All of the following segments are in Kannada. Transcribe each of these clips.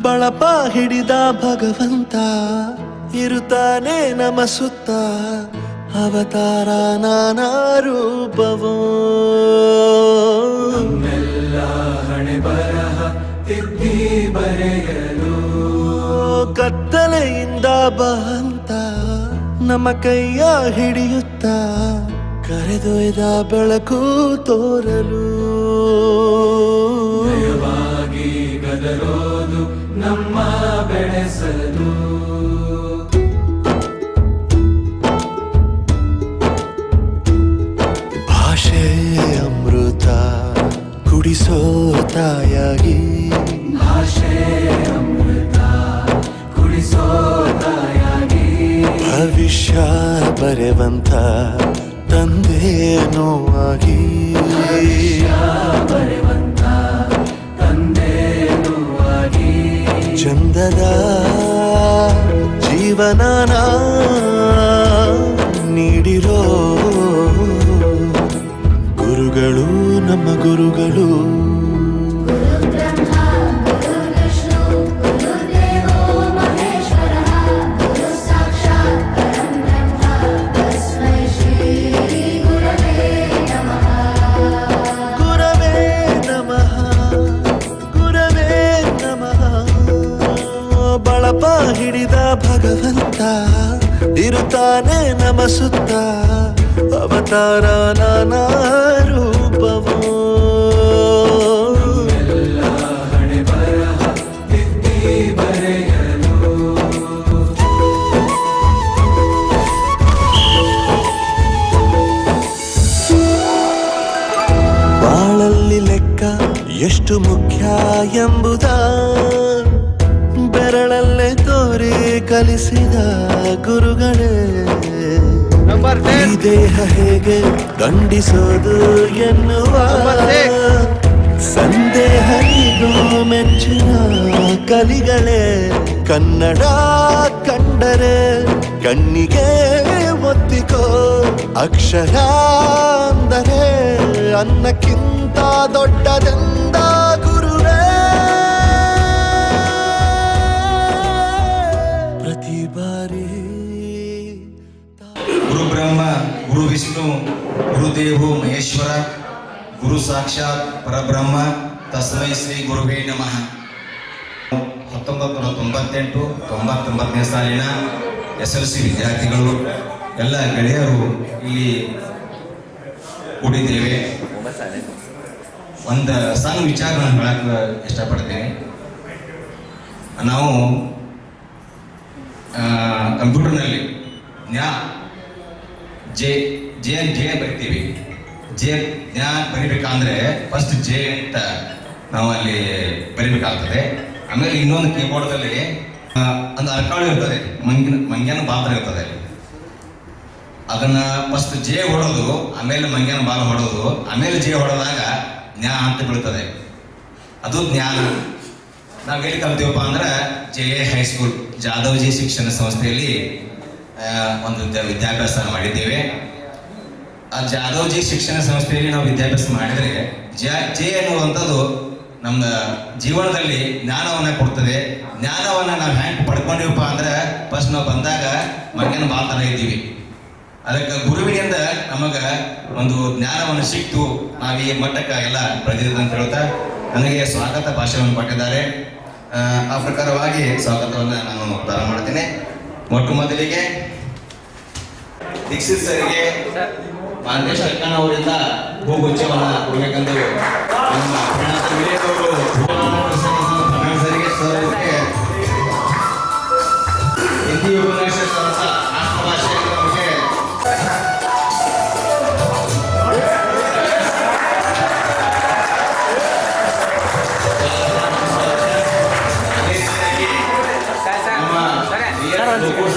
ಬಳಪ ಹಿಡಿದ ಭಗವಂತ ಇರುತ್ತಾನೆ ನಮ ಸುತ್ತ, ಅವತಾರ ನಾನಾ ರೂಪವೋ. ಹಣೆ ಬರಹ ತಿದ್ದಿ ಬರೆಯಲು ಕತ್ತಲೆಯಿಂದ ಬಂತ ನಮ್ಮ ಕೈಯ ಹಿಡಿಯುತ್ತ, ಕರೆದೊಯ್ದ ಬೆಳಕು ತೋರಲು. ನಯವಾಗಿ ಗದರೋದು ನಮ್ಮ ಬೆಳೆಸಲು. ಭಾಷೆ ಅಮೃತ ಕುಡಿಸೋ ತಾಯಾಗಿ, ಭಾಷೆ ಅಮೃತ ಕುಡಿಸೋ ತಾಯಾಗಿ. ಭವಿಷ್ಯ ಬರೆವಂತ ತಂದೇನೋ ಆಗಿ, ಬರೆವಂತ ತಂದೇನೂ ಆಗಿ. ಚಂದದ ಜೀವನನ ನೀಡಿರೋ ಗುರುಗಳು ನಮ್ಮ ಗುರುಗಳು. ಬಳಪ ಹಿಡಿದ ಭಗವಂತ ಇರುತ್ತಾನೆ ನಮ ಸುತ್ತ, ಅವತಾರ ನಾನಾ ರೂಪವೋ. ಹಣೆ ಬರಹ ತಿದ್ದಿ ಬರೆಯಲು. ಬಾಳಲ್ಲಿ ಲೆಕ್ಕ ಎಷ್ಟು ಮುಖ್ಯ ಎಂಬುದ ಬೆರಳಲ್ಲೇ ತೋರಿ ಕಲಿಸಿದ ಗುರುಗಳೇ. ಈ ದೇಹ ಹೇಗೆ ದಂಡಿಸೋದು ಎನ್ನುವ ಸಂದೇಹನಿಗೂ ಮೆಚ್ಚಿನ ಕಲಿಗಳೇ. ಕನ್ನಡ ಕಂಡರೆ ಕಣ್ಣಿಗೆ ಒತ್ತಿಕೋ, ಅಕ್ಷರ ಅಂದರೆ ಅನ್ನಕ್ಕಿಂತ ದೊಡ್ಡದೆಂದ ಗುರುವೇ. ಪ್ರತಿ ಬಾರಿ ಗುರು ಬ್ರಹ್ಮ ಗುರು ವಿಷ್ಣು ಗುರುದೇವೋ ಮಹೇಶ್ವರ ಗುರು ಸಾಕ್ಷಾತ್ ಪರಬ್ರಹ್ಮ ತಸ್ಮೈ ಶ್ರೀ ಗುರುವೇ ನಮಃ. 1998-99ನೇ ಸಾಲಿನ SLC ವಿದ್ಯಾರ್ಥಿಗಳು ಎಲ್ಲ ಗೆಳೆಯರು ಇಲ್ಲಿ ಕೂಡಿದ್ದೇವೆ. ಒಂದು ಸಣ್ಣ ವಿಚಾರ ನಾನು ಹೇಳಕ್ಕೆ ಇಷ್ಟಪಡ್ತೇನೆ. ನಾವು ಕಂಪ್ಯೂಟರ್ನಲ್ಲಿ ಜೆ ಬರಿತೀವಿ. ಜೆ ಬರಿಬೇಕಂದ್ರೆ ಫಸ್ಟ್ ಜೆ ಅಂತ ನಾವು ಅಲ್ಲಿ ಬರಿಬೇಕಾಗ್ತದೆ. ಆಮೇಲೆ ಇನ್ನೊಂದು ಕೀಬೋರ್ಡ್ದಲ್ಲಿ ಒಂದು ಅರ್ಕಾಳು ಇರ್ತದೆ, ಮಂಗ್ಯನ ಪಾತ್ರ ಇರ್ತದೆ. ಅದನ್ನ ಫಸ್ಟ್ ಜೆ ಹೊಡೋದು, ಆಮೇಲೆ ಮಂಗ್ಯನ ಬಾಲ ಹೊಡೋದು, ಆಮೇಲೆ ಜೆ ಹೊಡೆದಾಗ ಜ್ಞಾ ಅಂತ ಬೀಳ್ತದೆ. ಅದು ಜ್ಞಾನ. ನಾವು ಎಲ್ಲಿ ಕಲ್ತೀವಪ್ಪ ಅಂದ್ರೆ JA ಹೈಸ್ಕೂಲ್ ಜಾಧವ್ಜಿ ಶಿಕ್ಷಣ ಸಂಸ್ಥೆಯಲ್ಲಿ ಒಂದು ವಿದ್ಯಾಭ್ಯಾಸ ಮಾಡಿದ್ದೇವೆ. ಆ ಜಾಧವ್ಜಿ ಶಿಕ್ಷಣ ಸಂಸ್ಥೆಯಲ್ಲಿ ನಾವು ವಿದ್ಯಾಭ್ಯಾಸ ಮಾಡಿದರೆ ಜೆ ಅನ್ನುವಂಥದ್ದು ನಮ್ಮ ಜೀವನದಲ್ಲಿ ಜ್ಞಾನವನ್ನ ಕೊಡ್ತದೆ. ಜ್ಞಾನವನ್ನ ನಾವು ಹ್ಯಾಂಗ್ ಪಡ್ಕೊಂಡಿವಪ್ಪ ಅಂದ್ರೆ ಫಸ್ಟ್ ನಾವು ಬಂದಾಗ ಮಂಗ್ಯನ ಬಾಲ್ ಥರ ಇದ್ದೀವಿ. ಅದಕ್ಕೆ ಗುರುವಿನಿಂದ ನಮಗೆ ಒಂದು ಜ್ಞಾನವನ್ನು ಸಿಕ್ತು, ನಾವು ಈ ಮಟ್ಟಕ್ಕೆ ಎಲ್ಲ ಬೆಳೆದಿದೆ ಅಂತ ಹೇಳ್ತಾ ನನಗೆ ಸ್ವಾಗತ ಭಾಷಣವನ್ನು ಕೊಟ್ಟಿದ್ದಾರೆ. ಆ ಪ್ರಕಾರವಾಗಿ ಸ್ವಾಗತವನ್ನು ನಾನು ಪ್ರಾರಂಭ ಮಾಡ್ತೇನೆ. ಮೊಟ್ಟ ಮೊದಲಿಗೆ ದೀಕ್ಷಿತ್ ಸರ್ಗೆ ಮಾಂತೇಶ್ ಕಕ್ಕಣ್ಣ ಅವರಿಂದ ಹೂಗುಚ್ಛವನ್ನು ಕೊಡಬೇಕೆಂದು ನಮ್ಮ ಪ್ರಣಾಥ ವಿವೇಕ್ ಅವರು ಸರಿಗೆ ಸರ್ಗೆ ಹಿಂದಿ ಉಪನ್ಯಾಸ ರಾಷ್ಟ್ರ ಭಾಷೆ ನಮಗೆ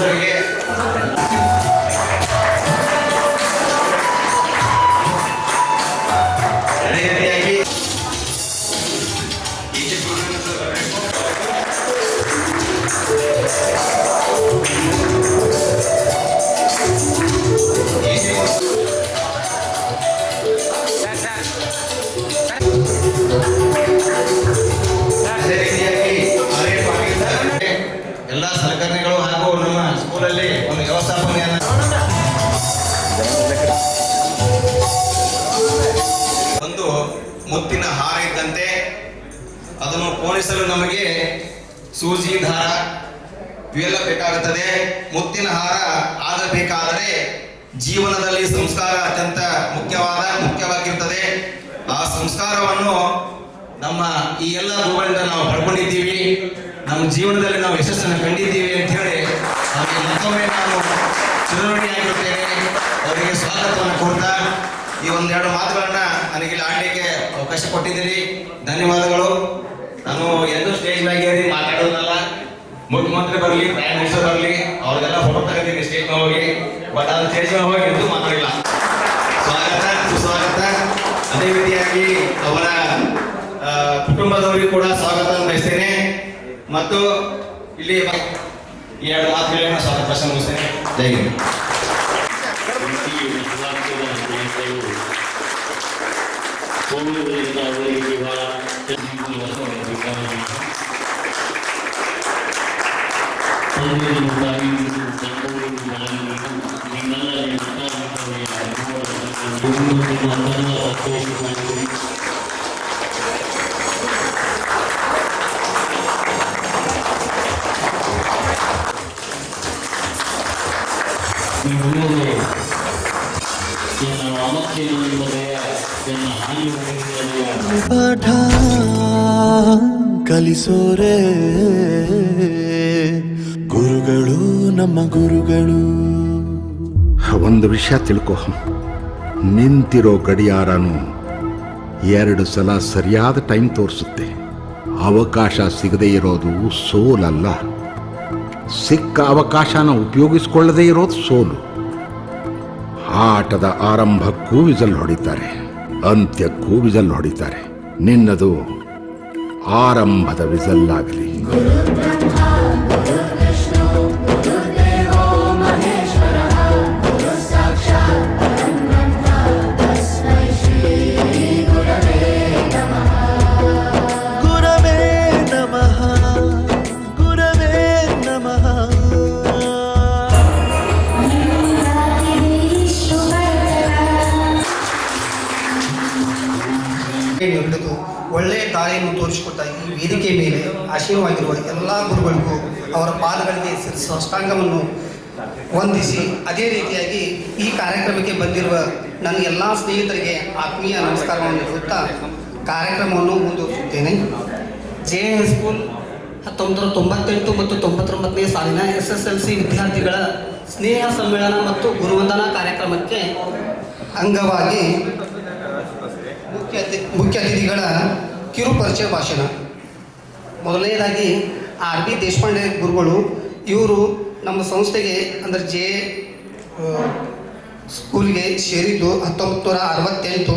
ಸರ್ಗೆ ಅದೇ ರೀತಿಯಾಗಿ ಎಲ್ಲ ಸಲಕರಣೆಗಳು ಹಾಗೂ ನಮ್ಮ ಸ್ಕೂಲಲ್ಲಿ ಒಂದು ವ್ಯವಸ್ಥಾಪನೆಯನ್ನು ಒಂದು ಮುತ್ತಿನ ಹಾರ ಇದ್ದಂತೆ ಅದನ್ನು ಪೋಣಿಸಲು ನಮಗೆ ಸೂಜಿ ದಾರ ಇವೆಲ್ಲ ಬೇಕಾಗುತ್ತದೆ. ಮುತ್ತಿನ ಹಾರ ಆಗಬೇಕಾದರೆ ಜೀವನದಲ್ಲಿ ಸಂಸ್ಕಾರ ಅತ್ಯಂತ ಮುಖ್ಯವಾಗಿರ್ತದೆ. ಆ ಸಂಸ್ಕಾರವನ್ನು ನಮ್ಮ ಈ ಎಲ್ಲ ಗುರುಗಳಿಂದ ನಾವು ಪಡ್ಕೊಂಡಿದ್ದೀವಿ. ನಮ್ಮ ಜೀವನದಲ್ಲಿ ನಾವು ಯಶಸ್ಸನ್ನು ಕಂಡಿದ್ದೀವಿ ಅಂತ ಹೇಳಿ ಅವರಿಗೆ ಮತ್ತೊಮ್ಮೆ ನಾನು ಚಿರಋಣಿಯಾಗಿರುತ್ತೇನೆ. ಅವರಿಗೆ ಸ್ವಾಗತವನ್ನು ಕೊಡ್ತಾ ಈ ಒಂದೆರಡು ಮಾತುಗಳನ್ನ ನನಗೆ ಆಡಲಿಕ್ಕೆ ಅವಕಾಶ ಕೊಟ್ಟಿದ್ದೀರಿ, ಧನ್ಯವಾದಗಳು. ನಾನು ಎಂದು ಸ್ಟೇಜ್ ಮ್ಯಾಗೆ ಏರಿ ಮಾತಾಡೋದಲ್ಲ, ಮುಖ್ಯಮಂತ್ರಿ ಬರಲಿ, ಪ್ರೈಮ್ ಮಿನಿಸ್ಟರ್ ಬರಲಿ, ಅವ್ರಿಗೆಲ್ಲ ಫೋಟೋ ತಗೊಂಡಿದ್ದೀನಿ ಸ್ಟೇಜ್ ಮೇಲೆ ಹೋಗಿ, ಬಟ್ ಅದು ಸ್ಟೇಜ್ ಮೇಲೆ ಹೋಗಿ ಎಂದೂ ಮಾತಾಡಿಲ್ಲ. ಸ್ವಾಗತ, ಸುಸ್ವಾಗತ. ಅದೇ ರೀತಿಯಾಗಿ ಅವರ ಕುಟುಂಬದವರಿಗೂ ಕೂಡ ಸ್ವಾಗತ ಬಯಸ್ತೇನೆ. ಮತ್ತು ಇಲ್ಲಿ ಈ ಎರಡು ಮಾತುಗಳನ್ನು ಸ್ವಾಗತ ಭಾಷಣ ಮುಗಿಸ್ತೇನೆ. ಜೈ ಹಿಂದ್. ಪಾಠ ಕಲಿಸೋರೆ ಗುರುಗಳು, ನಮ್ಮ ಗುರುಗಳು. ಒಂದು ವಿಷಯ ತಿಳ್ಕೊ, ನಿಂತಿರೋ ಗಡಿಯಾರನು 2 ಸಲ ಸರಿಯಾದ ಟೈಮ್ ತೋರಿಸುತ್ತೆ. ಅವಕಾಶ ಸಿಗದೇ ಇರೋದು ಸೋಲಲ್ಲ, ಸಿಕ್ಕ ಅವಕಾಶನ ಉಪಯೋಗಿಸ್ಕೊಳ್ಳದೇ ಇರೋದು ಸೋಲು. ಆಟದ ಆರಂಭಕ್ಕೂ ವಿಸಲ್ ಹೊಡಿತಾರೆ, ಅಂತ್ಯಕ್ಕೂ ವಿಸಲ್ ಹೊಡಿತಾರೆ. ನಿನ್ನದು ಆರಂಭದ ವಿಸಲ್ ಆಗಲಿ. ಗುರವೇ ನಮಃ, ಗುರವೇ ನಮಃ. ಹಿಡಿದು ಒಳ್ಳೆಯ ದಾರಿಯನ್ನು ತೋರಿಸಿಕೊಟ್ಟ ಈ ವೇದಿಕೆ ಮೇಲೆ ಆಶೀರ್ವಾಗಿರುವ ಎಲ್ಲ ಗುರುಗಳಿಗೂ ಅವರ ಪಾದಗಳಿಗೆ ಸಾಷ್ಟಾಂಗವನ್ನು ವಂದಿಸಿ, ಅದೇ ರೀತಿಯಾಗಿ ಈ ಕಾರ್ಯಕ್ರಮಕ್ಕೆ ಬಂದಿರುವ ನನ್ನ ಎಲ್ಲ ಸ್ನೇಹಿತರಿಗೆ ಆತ್ಮೀಯ ನಮಸ್ಕಾರವನ್ನು ನೀಡುತ್ತಾ ಕಾರ್ಯಕ್ರಮವನ್ನು ಮುಂದುವರಿಸುತ್ತೇನೆ. JN ಸ್ಕೂಲ್ 1998 ಮತ್ತು 99ನೇ ಸಾಲಿನ SSLC ವಿದ್ಯಾರ್ಥಿಗಳ ಸ್ನೇಹ ಸಮ್ಮೇಳನ ಮತ್ತು ಗುರುವಂದನಾ ಕಾರ್ಯಕ್ರಮಕ್ಕೆ ಅಂಗವಾಗಿ ಮುಖ್ಯ ಅತಿಥಿಗಳ ಕಿರು ಪರಿಚಯ ಭಾಷಣ. ಮೊದಲನೇದಾಗಿ RB ದೇಶಪಾಂಡೆ ಗುರುಗಳು. ಇವರು ನಮ್ಮ ಸಂಸ್ಥೆಗೆ ಅಂದರೆ ಸ್ಕೂಲ್ಗೆ ಸೇರಿದ್ದು 1968.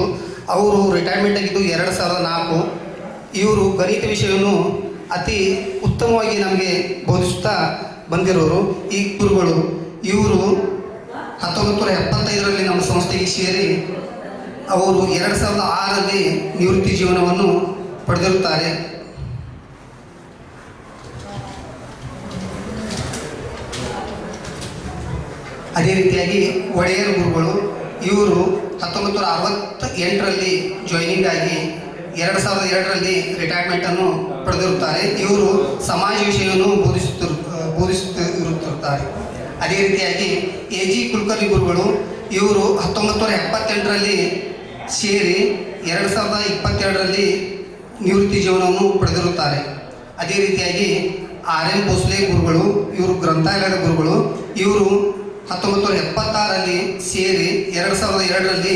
ಅವರು ರಿಟೈರ್ಮೆಂಟ್ ಆಗಿದ್ದು 2004. ಇವರು ಗಣಿತ ವಿಷಯವನ್ನು ಅತಿ ಉತ್ತಮವಾಗಿ ನಮಗೆ ಬೋಧಿಸುತ್ತಾ ಬಂದಿರೋರು ಈ ಗುರುಗಳು. ಇವರು 1975ರಲ್ಲಿ ನಮ್ಮ ಸಂಸ್ಥೆಗೆ ಸೇರಿ ಅವರು 2006ರಲ್ಲಿ ನಿವೃತ್ತಿ ಜೀವನವನ್ನು ಪಡೆದಿರುತ್ತಾರೆ. ಅದೇ ರೀತಿಯಾಗಿ ಒಡೆಯರ್ ಗುರುಗಳು ಇವರು 1968ರಲ್ಲಿ ಜಾಯ್ನಿಂಗ್ ಆಗಿ 2002ರಲ್ಲಿ ರಿಟೈರ್ಮೆಂಟನ್ನು ಪಡೆದಿರುತ್ತಾರೆ. ಇವರು ಸಮಾಜ ವಿಷಯವನ್ನು ಬೋಧಿಸುತ್ತಿರುತ್ತಾರೆ. ಅದೇ ರೀತಿಯಾಗಿ AG ಕುಲಕರ್ಣಿ ಗುರುಗಳು ಇವರು 1978ರಲ್ಲಿ ಸೇರಿ 2022ರಲ್ಲಿ ನಿವೃತ್ತಿ ಜೀವನವನ್ನು ಪಡೆದಿರುತ್ತಾರೆ. ಅದೇ ರೀತಿಯಾಗಿ RM ಭೋಸ್ಲೆ ಗುರುಗಳು ಇವರು ಗ್ರಂಥಾಲಯದ ಗುರುಗಳು. ಇವರು 1976ರಲ್ಲಿ ಸೇರಿ 2002ರಲ್ಲಿ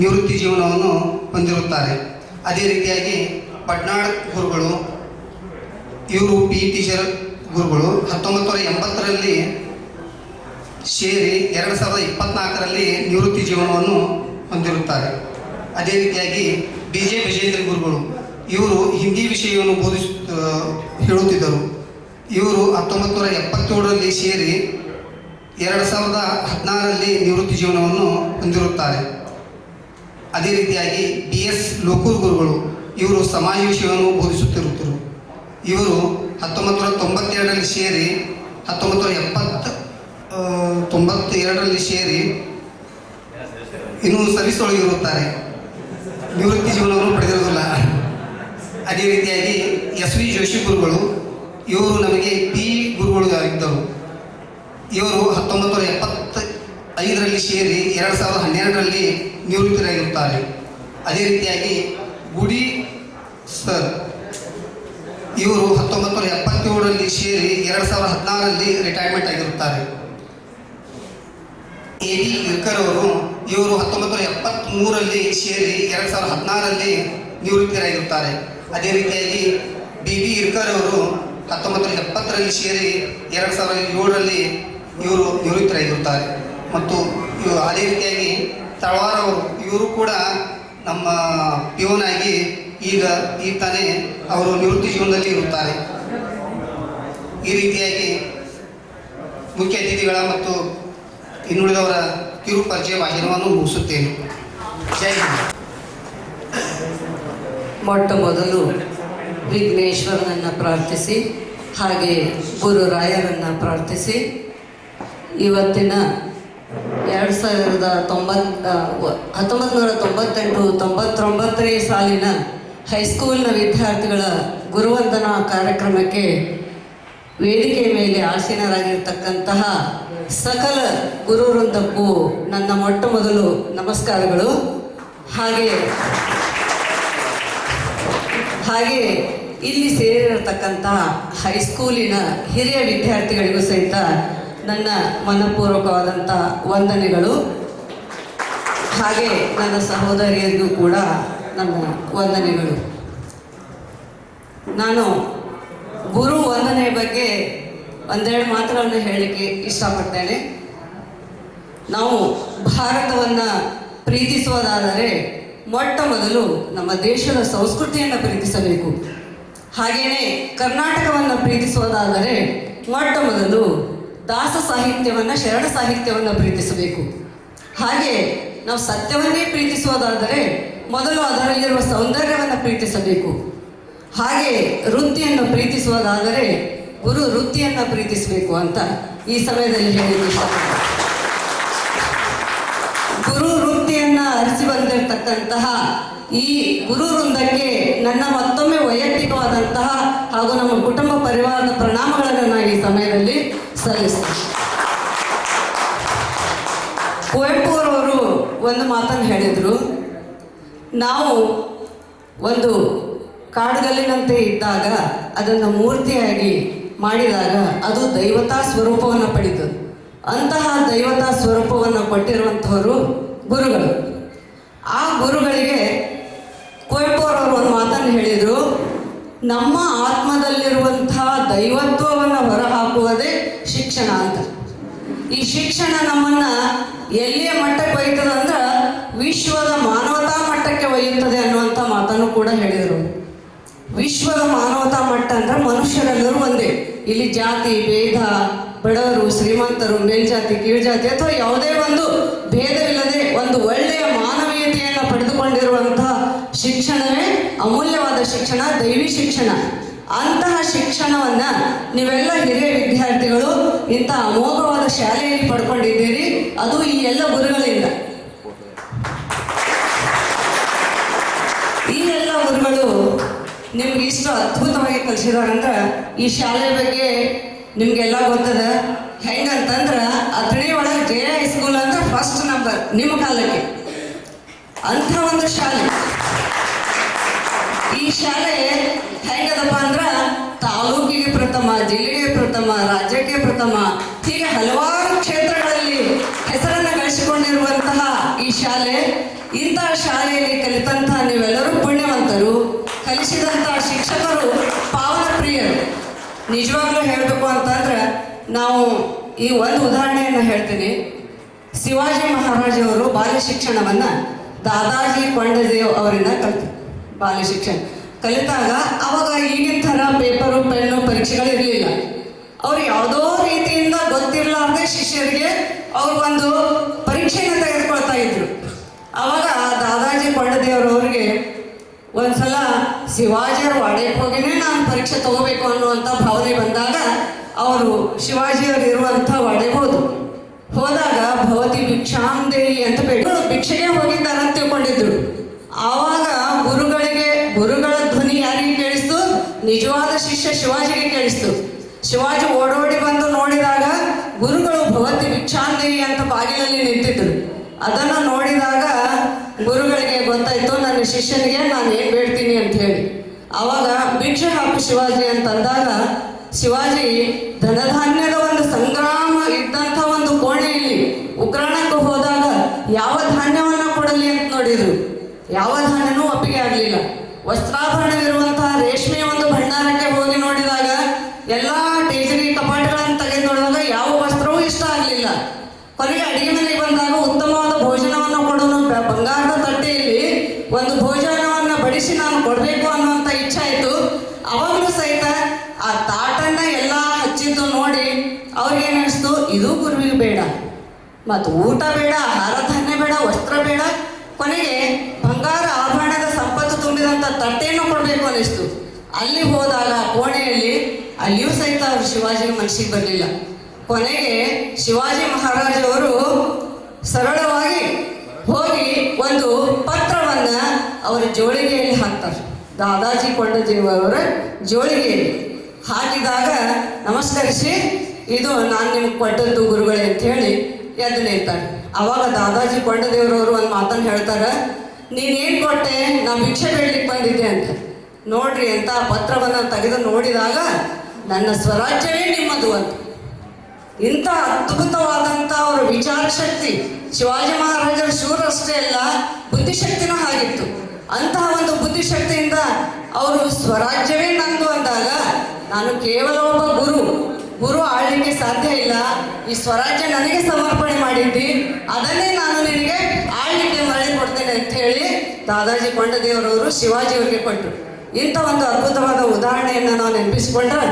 ನಿವೃತ್ತಿ ಜೀವನವನ್ನು ಹೊಂದಿರುತ್ತಾರೆ. ಅದೇ ರೀತಿಯಾಗಿ ಪಡ್ನಾಳ್ ಗುರುಗಳು ಇವರು PE ಟೀಚರ್ ಗುರುಗಳು 1980ರಲ್ಲಿ ಸೇರಿ 2024ರಲ್ಲಿ ನಿವೃತ್ತಿ ಜೀವನವನ್ನು ಹೊಂದಿರುತ್ತಾರೆ. ಅದೇ ರೀತಿಯಾಗಿ BJ ವಿಜೇಂದ್ರ ಗುರುಗಳು ಇವರು ಹಿಂದಿ ವಿಷಯವನ್ನು ಹೇಳುತ್ತಿದ್ದರು. ಇವರು 1977ರಲ್ಲಿ ಸೇರಿ 2016ರಲ್ಲಿ ನಿವೃತ್ತಿ ಜೀವನವನ್ನು ಹೊಂದಿರುತ್ತಾರೆ. ಅದೇ ರೀತಿಯಾಗಿ BS ಲೋಕೂರ್ ಗುರುಗಳು ಇವರು ಸಮಾಜ ವಿಷಯವನ್ನು ಬೋಧಿಸುತ್ತಿರುತ್ತರು. ಇವರು 1992ರಲ್ಲಿ ಸೇರಿ 1992ರಲ್ಲಿ ಸೇರಿ ಇನ್ನೂ ಸರ್ವಿಸ್ ಒಳಗಿರುತ್ತಾರೆ, ನಿವೃತ್ತಿ ಜೀವನವನ್ನು ಪಡೆದಿರುವುದಿಲ್ಲ. ಅದೇ ರೀತಿಯಾಗಿ SV ಜೋಶಿ ಗುರುಗಳು ಇವರು ನಮಗೆ PE ಗುರುಗಳು ಆಗಿದ್ದರು. ಇವರು 1975ರಲ್ಲಿ ಸೇರಿ 2012ರಲ್ಲಿ ನಿವೃತ್ತರಾಗಿರುತ್ತಾರೆ. ಅದೇ ರೀತಿಯಾಗಿ ಗುಡಿ ಸರ್ ಇವರು 1977ರಲ್ಲಿ ಸೇರಿ 2016ರಲ್ಲಿ ರಿಟೈರ್ಮೆಂಟ್ ಆಗಿರುತ್ತಾರೆ. AD ಇರ್ಕರ್ ಅವರು ಇವರು 1973ರಲ್ಲಿ ಸೇರಿ 2016ರಲ್ಲಿ ನಿವೃತ್ತರಾಗಿರುತ್ತಾರೆ. ಅದೇ ರೀತಿಯಾಗಿ BB ಇರ್ಕರ್ ಅವರು 1970ರಲ್ಲಿ ಸೇರಿ 2007ರಲ್ಲಿ ಇವರು ನಿವೃತ್ತರಾಗಿರುತ್ತಾರೆ. ಮತ್ತು ಅದೇ ರೀತಿಯಾಗಿ ತಳವಾರ್ ಅವರು ಇವರು ಕೂಡ ನಮ್ಮ ಪಿಯೋನ್ ಆಗಿ ಈಗ ತಾನೇ ಅವರು ನಿವೃತ್ತಿ ಜೀವನದಲ್ಲಿ ಇರುತ್ತಾರೆ. ಈ ರೀತಿಯಾಗಿ ಮುಖ್ಯ ಅತಿಥಿಗಳ ಮತ್ತು ಇನ್ನುಳಿದವರ ಕಿರು ಪರಿಚಯ ಭಾಷಣವನ್ನು ಮುಗಿಸುತ್ತೇನೆ. ಜೈ ಹಿಂದ್. ಮೊಟ್ಟ ಮೊದಲು ವಿಘ್ನೇಶ್ವರನನ್ನು ಪ್ರಾರ್ಥಿಸಿ ಹಾಗೆ ಗುರುರಾಯರನ್ನು ಪ್ರಾರ್ಥಿಸಿ ಇವತ್ತಿನ 1998-99ನೇ ಸಾಲಿನ ಹೈಸ್ಕೂಲ್ನ ವಿದ್ಯಾರ್ಥಿಗಳ ಗುರುವಂದನಾ ಕಾರ್ಯಕ್ರಮಕ್ಕೆ ವೇದಿಕೆ ಮೇಲೆ ಆಸೀನರಾಗಿರ್ತಕ್ಕಂತಹ ಸಕಲ ಗುರು ವೃಂದಕ್ಕೂ ನನ್ನ ಮೊಟ್ಟ ಮೊದಲು ನಮಸ್ಕಾರಗಳು. ಹಾಗೆ ಇಲ್ಲಿ ಸೇರಿರತಕ್ಕಂತಹ ಹೈಸ್ಕೂಲಿನ ಹಿರಿಯ ವಿದ್ಯಾರ್ಥಿಗಳಿಗೂ ಸಹಿತ ನನ್ನ ಮನಪೂರ್ವಕವಾದಂಥ ವಂದನೆಗಳು. ಹಾಗೆ ನನ್ನ ಸಹೋದರಿಯರಿಗೂ ಕೂಡ ನನ್ನ ವಂದನೆಗಳು. ನಾನು ಗುರು ವಂದನೆ ಬಗ್ಗೆ ಒಂದೆರಡು ಮಾತುಗಳನ್ನು ಹೇಳಲಿಕ್ಕೆ ಇಷ್ಟಪಡ್ತೇನೆ. ನಾವು ಭಾರತವನ್ನು ಪ್ರೀತಿಸುವುದಾದರೆ ಮೊಟ್ಟ ಮೊದಲು ನಮ್ಮ ದೇಶದ ಸಂಸ್ಕೃತಿಯನ್ನು ಪ್ರೀತಿಸಬೇಕು. ಹಾಗೆಯೇ ಕರ್ನಾಟಕವನ್ನು ಪ್ರೀತಿಸುವುದಾದರೆ ಮೊಟ್ಟ ಮೊದಲು ದಾಸ ಸಾಹಿತ್ಯವನ್ನು, ಶರಣ ಸಾಹಿತ್ಯವನ್ನು ಪ್ರೀತಿಸಬೇಕು. ಹಾಗೆ ನಾವು ಸತ್ಯವನ್ನೇ ಪ್ರೀತಿಸುವುದಾದರೆ ಮೊದಲು ಅದರಲ್ಲಿರುವ ಸೌಂದರ್ಯವನ್ನು ಪ್ರೀತಿಸಬೇಕು. ಹಾಗೆ ವೃತ್ತಿಯನ್ನು ಪ್ರೀತಿಸುವುದಾದರೆ ಗುರು ವೃತ್ತಿಯನ್ನು ಪ್ರೀತಿಸಬೇಕು ಅಂತ ಈ ಸಮಯದಲ್ಲಿ ಹೇಳಲಿಕ್ಕೆ ಇಷ್ಟಪಡ್ತೀನಿ. ಗುರು ವೃತ್ತಿಯನ್ನು ಅರಿಸಿ ಬಂದಿರತಕ್ಕಂತಹ ಈ ಗುರು ವೃಂದಕ್ಕೆ ನನ್ನ ಮತ್ತೊಮ್ಮೆ ವೈಯಕ್ತಿಕವಾದಂತಹ ಹಾಗೂ ನಮ್ಮ ಕುಟುಂಬ ಪರಿವಾರದ ಪ್ರಣಾಮಗಳನ್ನು ನಾನು ಈ ಸಮಯದಲ್ಲಿ ಸಲ್ಲಿಸ್ತೀನಿ. ಕುವೆಂಪುರವರು ಒಂದು ಮಾತನ್ನು ಹೇಳಿದರು, ನಾವು ಒಂದು ಕಾಡುಗಲ್ಲಿನಂತೆ ಇದ್ದಾಗ ಅದನ್ನು ಮೂರ್ತಿಯಾಗಿ ಮಾಡಿದಾಗ ಅದು ದೈವತಾ ಸ್ವರೂಪವನ್ನು ಪಡೀತು. ಅಂತಹ ದೈವತಾ ಸ್ವರೂಪವನ್ನು ಕೊಟ್ಟಿರುವಂಥವರು ಗುರುಗಳು. ಆ ಗುರುಗಳಿಗೆ ಕುವೆಂಪುರವರು ಒಂದು ಮಾತನ್ನು ಹೇಳಿದರು, ನಮ್ಮ ಆತ್ಮದಲ್ಲಿರುವಂತಹ ದೈವತ್ವವನ್ನು ಹೊರಹಾಕುವುದೇ ಶಿಕ್ಷಣ ಅಂತ. ಈ ಶಿಕ್ಷಣ ನಮ್ಮನ್ನು ಎಲ್ಲಿಯ ಮಟ್ಟಕ್ಕೆ ಒಯ್ತದಂದ್ರೆ ವಿಶ್ವದ ಮಾನವತಾ ಮಟ್ಟಕ್ಕೆ ಒಯ್ಯುತ್ತದೆ ಅನ್ನುವಂಥ ಮಾತನ್ನು ಕೂಡ ಹೇಳಿದರು. ವಿಶ್ವದ ಮಾನವತಾ ಮಟ್ಟ ಅಂದ್ರೆ ಮನುಷ್ಯರೆಲ್ಲರೂ ಒಂದೇ. ಇಲ್ಲಿ ಜಾತಿ ಭೇದ, ಬಡವರು ಶ್ರೀಮಂತರು, ಮೇಲ್ಜಾತಿ ಕೀಳ್ಜಾತಿ ಅಥವಾ ಯಾವುದೇ ಒಂದು ಭೇದವಿಲ್ಲದೆ ಒಂದು ಒಳ್ಳೆಯ ಮಾನವೀಯತೆಯನ್ನು ಪಡೆದುಕೊಂಡಿರುವಂತಹ ಶಿಕ್ಷಣವೇ ಅಮೂಲ್ಯವಾದ ಶಿಕ್ಷಣ, ದೈವಿ ಶಿಕ್ಷಣ. ಅಂತಹ ಶಿಕ್ಷಣವನ್ನು ನೀವೆಲ್ಲ ಹಿರಿಯ ವಿದ್ಯಾರ್ಥಿಗಳು ಇಂಥ ಅಮೋಘವಾದ ಶಾಲೆಯಲ್ಲಿ ಪಡ್ಕೊಂಡಿದ್ದೀರಿ, ಅದು ಈ ಎಲ್ಲ ಗುರುಗಳಿಂದ. ಈ ಎಲ್ಲ ಗುರುಗಳು ನಿಮ್ಗೆ ಇಷ್ಟು ಅದ್ಭುತವಾಗಿ ಕಲಿಸಿದಾರಂದ್ರೆ ಈ ಶಾಲೆ ಬಗ್ಗೆ ನಿಮ್ಗೆಲ್ಲ ಗೊತ್ತದ. ಹೆಂಗಂತಂದ್ರೆ ಅಥಣಿ ಒಳಗೆ ಜೆ ಹೈಸ್ಕೂಲ್ ಅಂದ್ರೆ ಫಸ್ಟ್ ನಂಬರ್ ನಿಮ್ಮ ಕಾಲಕ್ಕೆ. ಅಂಥ ಒಂದು ಶಾಲೆ. ಈ ಶಾಲೆ ಹೆಂಗದಪ್ಪ ಅಂದ್ರೆ ತಾಲೂಕಿಗೆ ಪ್ರಥಮ, ಜಿಲ್ಲೆಗೆ ಪ್ರಥಮ, ರಾಜ್ಯಕ್ಕೆ ಪ್ರಥಮ, ಹೀಗೆ ಹಲವಾರು ಕ್ಷೇತ್ರಗಳಲ್ಲಿ ಹೆಸರನ್ನು ಗಳಿಸಿಕೊಂಡಿರುವಂತಹ ಈ ಶಾಲೆ. ಇಂತಹ ಶಾಲೆಯಲ್ಲಿ ಕಲಿತಂತಹ ನೀವೆಲ್ಲರೂ ಪುಣ್ಯವಂತರು, ಕಲಿಸಿದಂತಹ ಶಿಕ್ಷಕರು ಪಾವನ ಪ್ರಿಯರು. ನಿಜವಾಗ್ಲೂ ಹೇಳಬೇಕು ಅಂತಂದ್ರೆ ನಾವು ಈ ಒಂದು ಉದಾಹರಣೆಯನ್ನು ಹೇಳ್ತೀನಿ. ಶಿವಾಜಿ ಮಹಾರಾಜವರು ಬಾಲ್ಯ ಶಿಕ್ಷಣವನ್ನು ದಾದಾಜಿ ಕೊಂಡದೇವ್ ಅವರಿಂದ ಕಲಿತು. ಬಾಲ್ಯ ಶಿಕ್ಷಣ ಕಲಿತಾಗ ಅವಾಗ ಈಗಿನ ಥರ ಪೇಪರು ಪೆನ್ನು ಪರೀಕ್ಷೆಗಳಿರಲಿಲ್ಲ. ಅವ್ರು ಯಾವುದೋ ರೀತಿಯಿಂದ ಗೊತ್ತಿರಲಾರ್ದೆ ಶಿಷ್ಯರಿಗೆ ಅವ್ರು ಒಂದು ಪರೀಕ್ಷೆಯನ್ನು ತೆಗೆದುಕೊಳ್ತಾ ಇದ್ರು. ಅವಾಗ ದಾದಾಜಿ ಕೊಂಡದೇವ್ರವ್ರಿಗೆ ಒಂದ್ಸಲ ಶಿವಾಜಿಯವ್ರ ವಾಡೆಗೆ ಹೋಗಿನೇ ನಾನು ಪರೀಕ್ಷೆ ತಗೋಬೇಕು ಅನ್ನುವಂಥ ಭಾವನೆ ಬಂದಾಗ ಅವರು ಶಿವಾಜಿಯವರು ಇರುವಂಥ ವಾಡೆಗೆ ಹೋದಾಗ ಭವತಿ ಭಿಕ್ಷಾಂದೇಹಿ ಅಂತ ಭಿಕ್ಷೆಗೆ ಹೋಗಿದ್ದಾರೆ ಅಂತ ತಿಳ್ಕೊಂಡಿದ್ರು. ಆವಾಗ ಗುರುಗಳ ಧ್ವನಿ ಯಾರಿಗೆ ಕೇಳಿಸ್ತು? ನಿಜವಾದ ಶಿಷ್ಯ ಶಿವಾಜಿಗೆ ಕೇಳಿಸ್ತು. ಶಿವಾಜಿ ಓಡೋಡಿ ಬಂದು ನೋಡಿದಾಗ ಗುರುಗಳು ಭವತಿ ಭಿಕ್ಷಾಂದೇಹಿ ಅಂತ ಬಾಗಿಲಲ್ಲಿ ನಿಂತಿದ್ರು. ಅದನ್ನು ನೋಡಿದಾಗ ಗುರುಗಳಿಗೆ ಗೊತ್ತಾಯ್ತು ನನ್ನ ಶಿಷ್ಯನಿಗೆ ನಾನು ಏನು ಬೇಡ್ತೀನಿ ಅಂತ ಹೇಳಿ. ಆವಾಗ ಭಿಕ್ಷೆ ಹಾಕು ಶಿವಾಜಿ ಅಂತಂದಾಗ ಶಿವಾಜಿ ಧನಧಾನ್ಯದ ಒಂದು ಸಂಗ್ರಾಮ ಇದ್ದಂಥ ಒಂದು ಕೋಣೆಯಲ್ಲಿ ಉಗ್ರಾಣಕ್ಕೆ ಹೋದಾಗ ಯಾವ ಧಾನ್ಯವನ್ನು ಕೊಡಲಿ ಅಂತ ನೋಡಿದ್ರು. ಯಾವ ಧಾನ್ಯನೂ ಒಪ್ಪಿಗೆ ಆಗಲಿಲ್ಲ. ವಸ್ತ್ರಾಭರಣವಿರುವಂತಹ ರೇಷ್ಮೆಯ ಒಂದು ಭಂಡಾರಕ್ಕೆ ಹೋಗಿ ನೋಡಿದಾಗ ಎಲ್ಲ ಟೇಜರಿ ಕಪಾಟಗಳನ್ನು ತೆಗೆದು ನೋಡಿದಾಗ ಯಾವ ವಸ್ತ್ರವೂ ಇಷ್ಟ ಆಗಲಿಲ್ಲ. ಕೊನೆಗೆ ಅಡಿಗೆ ಮನೆಗೆ ಬಂದಾಗ ಉತ್ತಮವಾದ ಭೋಜನವನ್ನು ಕೊಡೋನು ಬಂಗಾರದ ತಟ್ಟೆಯಲ್ಲಿ ಒಂದು ಭೋಜನವನ್ನು ಬಡಿಸಿ ನಾನು ಕೊಡಬೇಕು ಅನ್ನುವಂಥ ಇಚ್ಛೆ ಆಯಿತು. ಅವಾಗಲೂ ಸಹಿತ ಆ ತಾಟನ್ನ ಎಲ್ಲ ಹಚ್ಚಿದ್ದು ನೋಡಿ ಅವ್ರಿಗೇನು ಅನಿಸ್ತು, ಇದು ಗುರುವಿಗೆ ಬೇಡ, ಮತ್ತು ಊಟ ಬೇಡ, ಆಹಾರ ಧಾನ್ಯ ಬೇಡ, ವಸ್ತ್ರ ಬೇಡ, ಕೊನೆಗೆ ಬಂಗಾರ ಆಭರಣದ ಸಂಪತ್ತು ತುಂಬಿದಂಥ ತಟ್ಟೆಯನ್ನು ಕೊಡಬೇಕು ಅನ್ನಿಸ್ತು. ಅಲ್ಲಿ ಹೋದಾಗ ಕೋಣೆಯಲ್ಲಿ ಅಲ್ಲಿಯೂ ಸಹಿತ ಅವರು ಶಿವಾಜಿಗೆ ಮನಸ್ಸಿಗೆ ಬರಲಿಲ್ಲ. ಕೊನೆಗೆ ಶಿವಾಜಿ ಮಹಾರಾಜವರು ಸರಳವಾಗಿ ಹೋಗಿ ಒಂದು ಪತ್ರವನ್ನು ಅವರ ಜೋಳಿಗೆಯಲ್ಲಿ ಹಾಕ್ತಾರೆ. ದಾದಾಜಿ ಕೊಂಡದೇವರ ಜೋಳಿಗೆಯಲ್ಲಿ ಹಾಕಿದಾಗ ನಮಸ್ಕರಿಸಿ ಇದು ನಾನು ನಿಮ್ಗೆ ಕೊಟ್ಟದ್ದು ಗುರುಗಳೇ ಅಂತ ಹೇಳಿ ಎದ್ದು ನಿಲ್ತಾರೆ. ಆವಾಗ ದಾದಾಜಿ ಕೊಂಡದೇವರವರು ಒಂದು ಮಾತನ್ನು ಹೇಳ್ತಾರೆ, ನೀನೇನು ಕೊಟ್ಟೆ? ನಾ ಭಿಕ್ಷೆ ಬೇಡಲಿಕ್ಕೆ ಬಂದಿದ್ದೆ ಅಂತ. ನೋಡ್ರಿ ಅಂತ ಪತ್ರವನ್ನು ತೆಗೆದು ನೋಡಿದಾಗ ನನ್ನ ಸ್ವರಾಜ್ಯವೇ ನಿಮ್ಮದು ಅಂತ. ಇಂಥ ಅದ್ಭುತವಾದಂಥ ಅವರ ವಿಚಾರ ಶಕ್ತಿ, ಶಿವಾಜಿ ಮಹಾರಾಜರ ಶೂರಷ್ಟೇ ಅಲ್ಲ ಬುದ್ಧಿಶಕ್ತಿನೂ ಆಗಿತ್ತು. ಅಂತಹ ಒಂದು ಬುದ್ಧಿಶಕ್ತಿಯಿಂದ ಅವರು ಸ್ವರಾಜ್ಯವೇ ನಂದು ಅಂದಾಗ ನಾನು ಕೇವಲ ಒಬ್ಬ ಗುರು ಆಳ್ಲಿಕ್ಕೆ ಸಾಧ್ಯ ಇಲ್ಲ, ಈ ಸ್ವರಾಜ್ಯ ನನಗೆ ಸಮರ್ಪಣೆ ಮಾಡಿದ್ದಿ, ಅದನ್ನೇ ನಾನು ನಿನಗೆ ಆಳ್ಲಿಕ್ಕೆ ಮರಳಿ ಕೊಡ್ತೇನೆ ಅಂತ ಹೇಳಿ ದಾದಾಜಿ ಕೊಂಡದೇವರವರು ಶಿವಾಜಿಯವರಿಗೆ ಕೊಟ್ಟರು. ಇಂಥ ಒಂದು ಅದ್ಭುತವಾದ ಉದಾಹರಣೆಯನ್ನು ನಾವು ನೆನಪಿಸಿಕೊಂಡ್ರೆ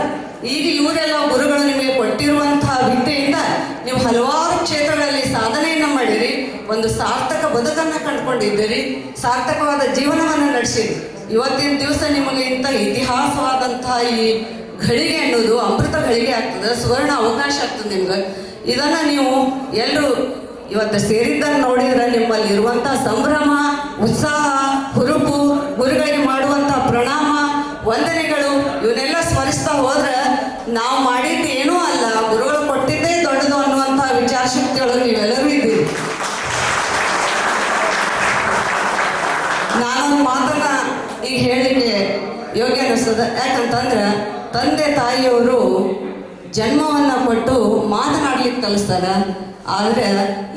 ಈಗ ಇವರೆಲ್ಲ ಗುರುಗಳು ನಿಮಗೆ ಕೊಟ್ಟಿರುವಂತಹ ವಿದ್ಯೆಯಿಂದ ನೀವು ಹಲವಾರು ಕ್ಷೇತ್ರಗಳಲ್ಲಿ ಸಾಧನೆಯನ್ನು ಮಾಡಿರಿ, ಒಂದು ಸಾರ್ಥಕ ಬದುಕನ್ನು ಕಂಡುಕೊಂಡಿದ್ದೀರಿ, ಸಾರ್ಥಕವಾದ ಜೀವನವನ್ನು ನಡೆಸಿರಿ. ಇವತ್ತಿನ ದಿವಸ ನಿಮಗೆ ಇಂಥ ಇತಿಹಾಸವಾದಂತಹ ಈ ಘಳಿಗೆ ಅನ್ನೋದು ಅಮೃತ ಘಳಿಗೆ ಆಗ್ತದೆ, ಸುವರ್ಣ ಅವಕಾಶ ಆಗ್ತದೆ ನಿಮ್ಗೆ. ಇದನ್ನು ನೀವು ಎಲ್ಲರೂ ಇವತ್ತು ಸೇರಿದ್ದನ್ನು ನೋಡಿದ್ರೆ ನಿಮ್ಮಲ್ಲಿ ಇರುವಂಥ ಸಂಭ್ರಮ, ಉತ್ಸಾಹ, ಹುರುಪು, ಗುರುಗಳಿಗೆ ಮಾಡುವಂಥ ಪ್ರಣಾಮ, ವಂದನೆಗಳು ಇವನ್ನೆಲ್ಲ ಸ್ಮರಿಸ್ತಾ ಹೋದ್ರೆ ನಾವು ಮಾಡಿದ್ದು ಏನೂ ಅಲ್ಲ, ಗುರುಗಳು ಕೊಟ್ಟಿದ್ದೇ ದೊಡ್ಡದು ಅನ್ನುವಂಥ ವಿಚಾರ ಶಕ್ತಿಯೊಳಗೆ ನೀವೆಲ್ಲರೂ ಇದ್ದೀರಿ. ನಾನೊಂದು ಮಾತನ್ನ ಈಗ ಹೇಳಲಿಕ್ಕೆ ಯೋಗ್ಯ ಅನ್ನಿಸ್ತದೆ. ಯಾಕಂತಂದ್ರೆ ತಂದೆ ತಾಯಿಯವರು ಜನ್ಮವನ್ನು ಕೊಟ್ಟು ಮಾತನಾಡ್ಲಿಕ್ಕೆ ಕಲಿಸ್ತಾರೆ, ಆದರೆ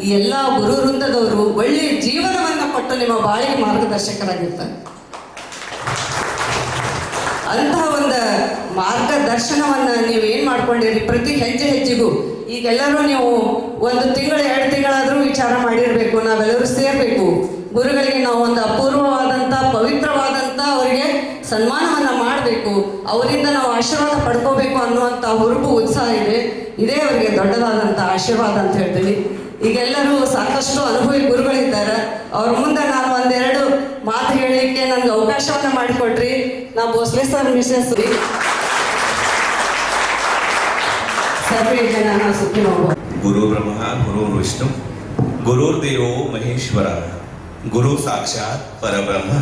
ಈ ಎಲ್ಲ ಗುರು ವೃಂದದವರು ಒಳ್ಳೆಯ ಜೀವನವನ್ನು ಕೊಟ್ಟು ನಿಮ್ಮ ಬಾಳಿಗೆ ಮಾರ್ಗದರ್ಶಕರಾಗಿರ್ತಾರೆ. ಅಂತಹ ಒಂದು ಮಾರ್ಗದರ್ಶನವನ್ನು ನೀವೇನು ಮಾಡ್ಕೊಂಡಿರಿ ಪ್ರತಿ ಹೆಜ್ಜೆಗೂ. ಈಗೆಲ್ಲರೂ ನೀವು 1 ತಿಂಗಳು 2 ತಿಂಗಳಾದರೂ ವಿಚಾರ ಮಾಡಿರಬೇಕು, ನಾವೆಲ್ಲರೂ ಸೇರಬೇಕು. ಗುರುಗಳಿಗೆ ನಾವು ಒಂದು ಅಪೂರ್ವವಾದಂಥ ಪವಿತ್ರವಾದಂಥ ಅವರಿಗೆ ಸನ್ಮಾನವನ್ನು ಮಾಡಬೇಕು, ಅವರಿಂದ ನಾವು ಆಶೀರ್ವಾದ ಪಡ್ಕೋಬೇಕು ಅನ್ನುವಂಥ ಹುರುಪು ಉತ್ಸಾಹ ಇದೆ. ಇದೇ ಅವರಿಗೆ ದೊಡ್ಡದಾದಂಥ ಆಶೀರ್ವಾದ ಅಂತ ಹೇಳ್ತೀನಿ. ಈಗೆಲ್ಲರೂ ಸಾಕಷ್ಟು ಅನುಭವಿ ಗುರುಗಳಿದ್ದಾರೆ. ಅವ್ರ ಮುಂದೆ ನಾನು 1-2 ಮಾತು ಹೇಳಲಿಕ್ಕೆ ನನಗೆ ಅವಕಾಶವನ್ನು ಮಾಡಿಕೊಟ್ರಿ. ನಾ ಭೋಸ್ಲೆ ಸರ್ ಮಿಸಸ್ ಸರ್ವೇ ಜನಾಃ ಸುಖಿನೋ ಭವಂತು. ಗುರು ಬ್ರಹ್ಮ ಗುರು ವಿಷ್ಣು ಗುರುರ್ದೇವೋ ಮಹೇಶ್ವರ ಗುರು ಸಾಕ್ಷಾತ್ ಪರಬ್ರಹ್ಮ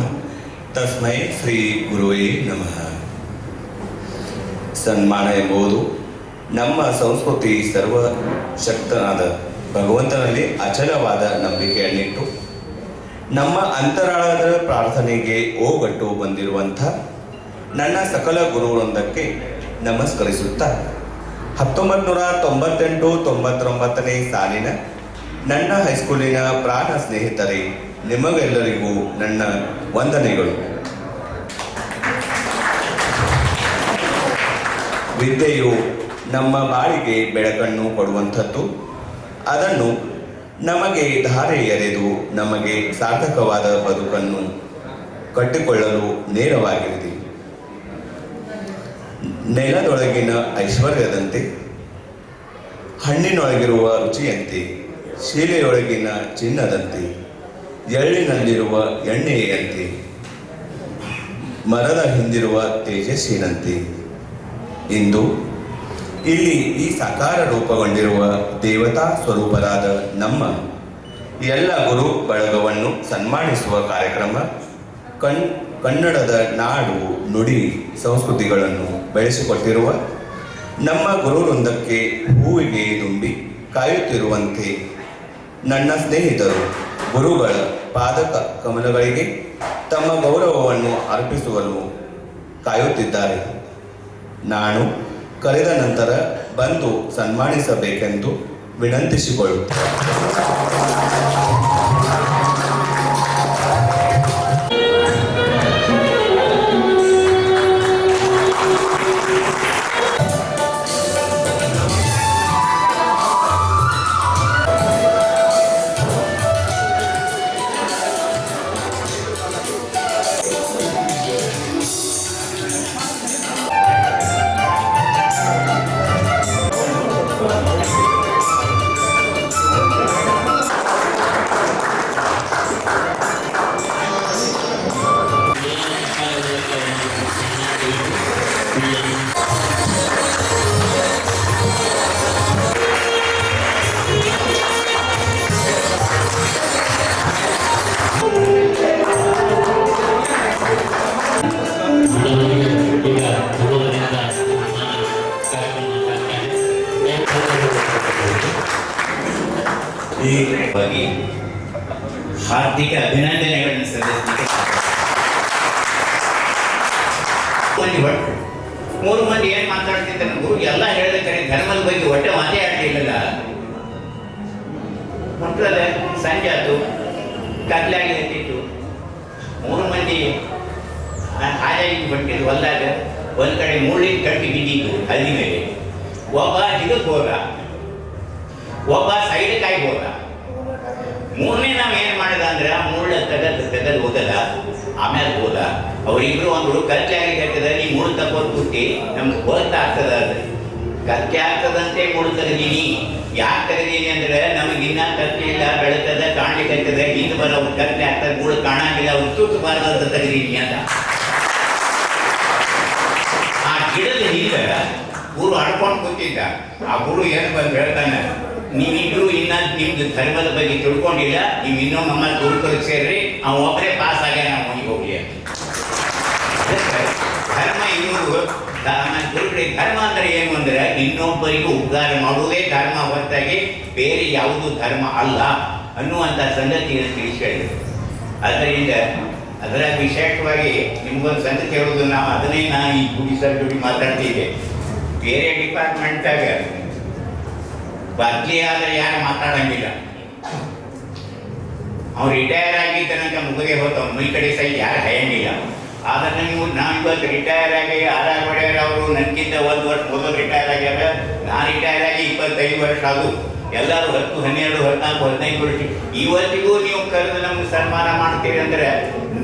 ತಸ್ಮೈ ಶ್ರೀ ಗುರುವೇ ನಮಃ. ಸನ್ಮಾನ ಎಂಬುದು ನಮ್ಮ ಸಂಸ್ಕೃತಿ ಸರ್ವಶಕ್ತನಾದ ಭಗವಂತನಲ್ಲಿ ಅಚಲವಾದ ನಂಬಿಕೆಯನ್ನಿಟ್ಟು ನಮ್ಮ ಅಂತರಾಳದ ಪ್ರಾರ್ಥನೆಗೆ ಓಗಟ್ಟು ಬಂದಿರುವಂಥ ನನ್ನ ಸಕಲ ಗುರುವೃಂದಕ್ಕೆ ನಮಸ್ಕರಿಸುತ್ತಾ 1998-99ನೇ ಸಾಲಿನ ನನ್ನ ಹೈಸ್ಕೂಲಿನ ಪ್ರಾಣ ಸ್ನೇಹಿತರೇ, ನಿಮಗೆಲ್ಲರಿಗೂ ನನ್ನ ವಂದನೆಗಳು. ವಿದ್ಯೆಯು ನಮ್ಮ ಬಾಳಿಗೆ ಬೆಳಕನ್ನು ಕೊಡುವಂಥದ್ದು. ಅದನ್ನು ನಮಗೆ ಧಾರೆ ಎರೆದು ನಮಗೆ ಸಾರ್ಥಕವಾದ ಬದುಕನ್ನು ಕಟ್ಟಿಕೊಳ್ಳಲು ನೇರವಾಗಿರಿದೆ. ನೆಲದೊಳಗಿನ ಐಶ್ವರ್ಯದಂತೆ, ಹಣ್ಣಿನೊಳಗಿರುವ ರುಚಿಯಂತೆ, ಶೀಲೆಯೊಳಗಿನ ಚಿನ್ನದಂತೆ, ಎಳ್ಳಿನಲ್ಲಿರುವ ಎಣ್ಣೆಯಂತೆ, ಮರದ ಹಿಂದಿರುವ ತೇಜಸ್ಸಿನಂತೆ ಇಂದು ಇಲ್ಲಿ ಈ ಸಾಕಾರ ರೂಪಗೊಂಡಿರುವ ದೇವತಾ ಸ್ವರೂಪರಾದ ನಮ್ಮ ಎಲ್ಲ ಗುರು ಬಳಗವನ್ನು ಸನ್ಮಾನಿಸುವ ಕಾರ್ಯಕ್ರಮ ಕನ್ನಡದ ನಾಡು ನುಡಿ ಸಂಸ್ಕೃತಿಗಳನ್ನು ಬೆಳೆಸಿಕೊಟ್ಟಿರುವ ನಮ್ಮ ಗುರುವೃಂದಕ್ಕೆ ಹೂವಿಗೆ ತುಂಬಿ ಕಾಯುತ್ತಿರುವಂತೆ ನನ್ನ ಸ್ನೇಹಿತರು ಗುರುಗಳ ಪಾದಕ ಕಮಲಗಳಿಗೆ ತಮ್ಮ ಗೌರವವನ್ನು ಅರ್ಪಿಸುವಲು ಕಾಯುತ್ತಿದ್ದಾರೆ. ನಾನು ಕರೆದ ನಂತರ ಬಂದು ಸನ್ಮಾನಿಸಬೇಕೆಂದು ವಿನಂತಿಸಿಕೊಳ್ಳುತ್ತೇನೆ. ಹಾರ್ದಿಕ ಅಭಿನಂದನೆಗಳನ್ನು ಸಲ್ಲಿಸಲಿಕ್ಕೆ ಮೂರು ಮಂದಿ ಏನ್ ಮಾತಾಡ್ತಿದ್ದಾರೆ, ಗುರು ಎಲ್ಲ ಹೇಳಿದ್ರೆ ಧರ್ಮದ ಬಗ್ಗೆ ಹೊಟ್ಟೆ ಮಾತೇ ಆಡ್ಲಿಲ್ಲ. ಮಕ್ಕಳಲ್ಲ ಸಂಜೆ ಆಯ್ತು, ಕತ್ಲಾಗಿ ಹತ್ತಿತ್ತು, ಮೂರು ಮಂದಿ ಹಾಜಾಗಿ ಬಂದಿದ್ದು ಹೊಲ್ದಾಗ ಒಂದ್ ಕಡೆ ಮೂಳಿನ ಕಟ್ಟಿ ಬಿದ್ದಿತ್ತು ಹಳ್ಳಿ ಮೇಲೆ. ಒಬ್ಬ ಇದಕ್ಕೆ ಹೋದ, ಒಬ್ಬ ಸೈಡ್ಕಾಗಿ ಹೋದ. ಮೂರನೇ ನಾವ್ ಏನ್ ಮಾಡಿದ ಅಂದ್ರೆ ಮುಳ್ಳ ತೆಗದ್ ಹೋಗಲ್ಲ, ಆಮೇಲೆ ಹೋದ. ಅವ್ರಿಬ್ರು ಒಂದು ಕರ್ಕೆ ಆಗಿರ್ತದ, ನೀ ಮುಳ್ಳು ತಗೊಂಡು ಕೂತಿ ನಮ್ಗೆ ಗೊತ್ತ ಆಗ್ತದ. ಕರ್ಕೆ ಆಗ್ತದಂತೆ ಮುಳ್ಳು ತೆಗದೀನಿ. ಯಾಕೆ ತೆಗದೀನಿ ಅಂದ್ರೆ ನಮಗಿನ್ನ ಕರ್ಕೆ ಇಲ್ಲ, ಬೆಳತದ, ಕಾಣ್ಲಿಕ್ಕೆ ಆಗ್ತದ, ಹಿಂದ್ ಬರೋ ಅವ್ರು ಕರ್ಕೆ ಆಗ್ತದೆ, ಮುಳ್ಳು ಕಾಣಂಗಿಲ್ಲ, ಅವ್ರು ತುತ್ತಬಾರ್ದು ಅಂತ ತೆಗದೀನಿ ಅಂತ. ಆ ಗಿಡದ ಹಿಂದ ಗುರು ಆಡ್ಕೊಂಡು ಕೂತಿದ್ದ. ಆ ಗುರು ಏನು ಬಂದು ಹೇಳ್ತಾನೆ, ನೀವಿಬ್ರು ಇನ್ನ ನಿಮ್ದು ಧರ್ಮದ ಬಗ್ಗೆ ತಿಳ್ಕೊಂಡಿಲ್ಲ, ನೀವು ಇನ್ನೂ ನಮ್ಮ ಗುರುಕುಲಕ್ಕೆ ಸೇರ್ರಿ, ಅವ್ ಒಬ್ಬರೇ ಪಾಸ್ ಆಗ್ಯಾನ, ನಾವು ಮನೆಗೆ ಹೋಗ್ಲಿ. ಧರ್ಮ ಇವರು ಗುರುಗಳಿಗೆ ಧರ್ಮ ಅಂದ್ರೆ ಏನು ಅಂದ್ರೆ ಇನ್ನೊಬ್ಬರಿಗೂ ಉಪಕಾರ ಮಾಡುವುದೇ ಧರ್ಮ ಹೊರತಾಗಿ ಬೇರೆ ಯಾವುದು ಧರ್ಮ ಅಲ್ಲ ಅನ್ನುವಂಥ ಸಂಗತಿಯನ್ನು ತಿಳಿಸಿ ಹೇಳಿದರು. ಆದ್ದರಿಂದ ಅದರ ವಿಶೇಷವಾಗಿ ನಿಮ್ಗೊಂದು ಸಂಗತಿ ಹೇಳುವುದು, ಅದನ್ನೇ ನಾನು ಈ ಗುಡಿ ಸರ್ ಜೋಡಿ ಮಾತಾಡ್ತಿದ್ದೆ. ಬೇರೆ ಡಿಪಾರ್ಟ್ಮೆಂಟಾಗ ಬದ್ಲಿ ಆದ್ರೆ ಯಾರು ಮಾತಾಡಂಗಿಲ್ಲ. ಅವ್ನು ರಿಟೈರ್ ಆಗಿದ್ದ ತನಕ ಮುಗಿದೇ ಹೋತ, ಮೈ ಕಡೆ ಸೈಡ್ ಯಾರು ಹಯ್ಯಂಗಿಲ್ಲ. ಆದ್ರೆ ನಾವು ಇವತ್ತು ರಿಟೈರ್ ಆಗಿ ಆರ್ ಒಡೆಯರ್ ಅವರು ನನಗಿಂತ 1 ವರ್ಷ ಮೊದಲು ರಿಟೈರ್ ಆಗ್ಯಾರ. ನಾನು ರಿಟೈರ್ ಆಗಿ 25 ವರ್ಷ ಆಗುದು. ಎಲ್ಲರೂ 10, 12, 14, 15 ವರ್ಷ. ಇವತ್ತಿಗೂ ನೀವು ಕರೆದು ನಮ್ಗೆ ಸನ್ಮಾನ ಮಾಡ್ತೀರಿ ಅಂದ್ರೆ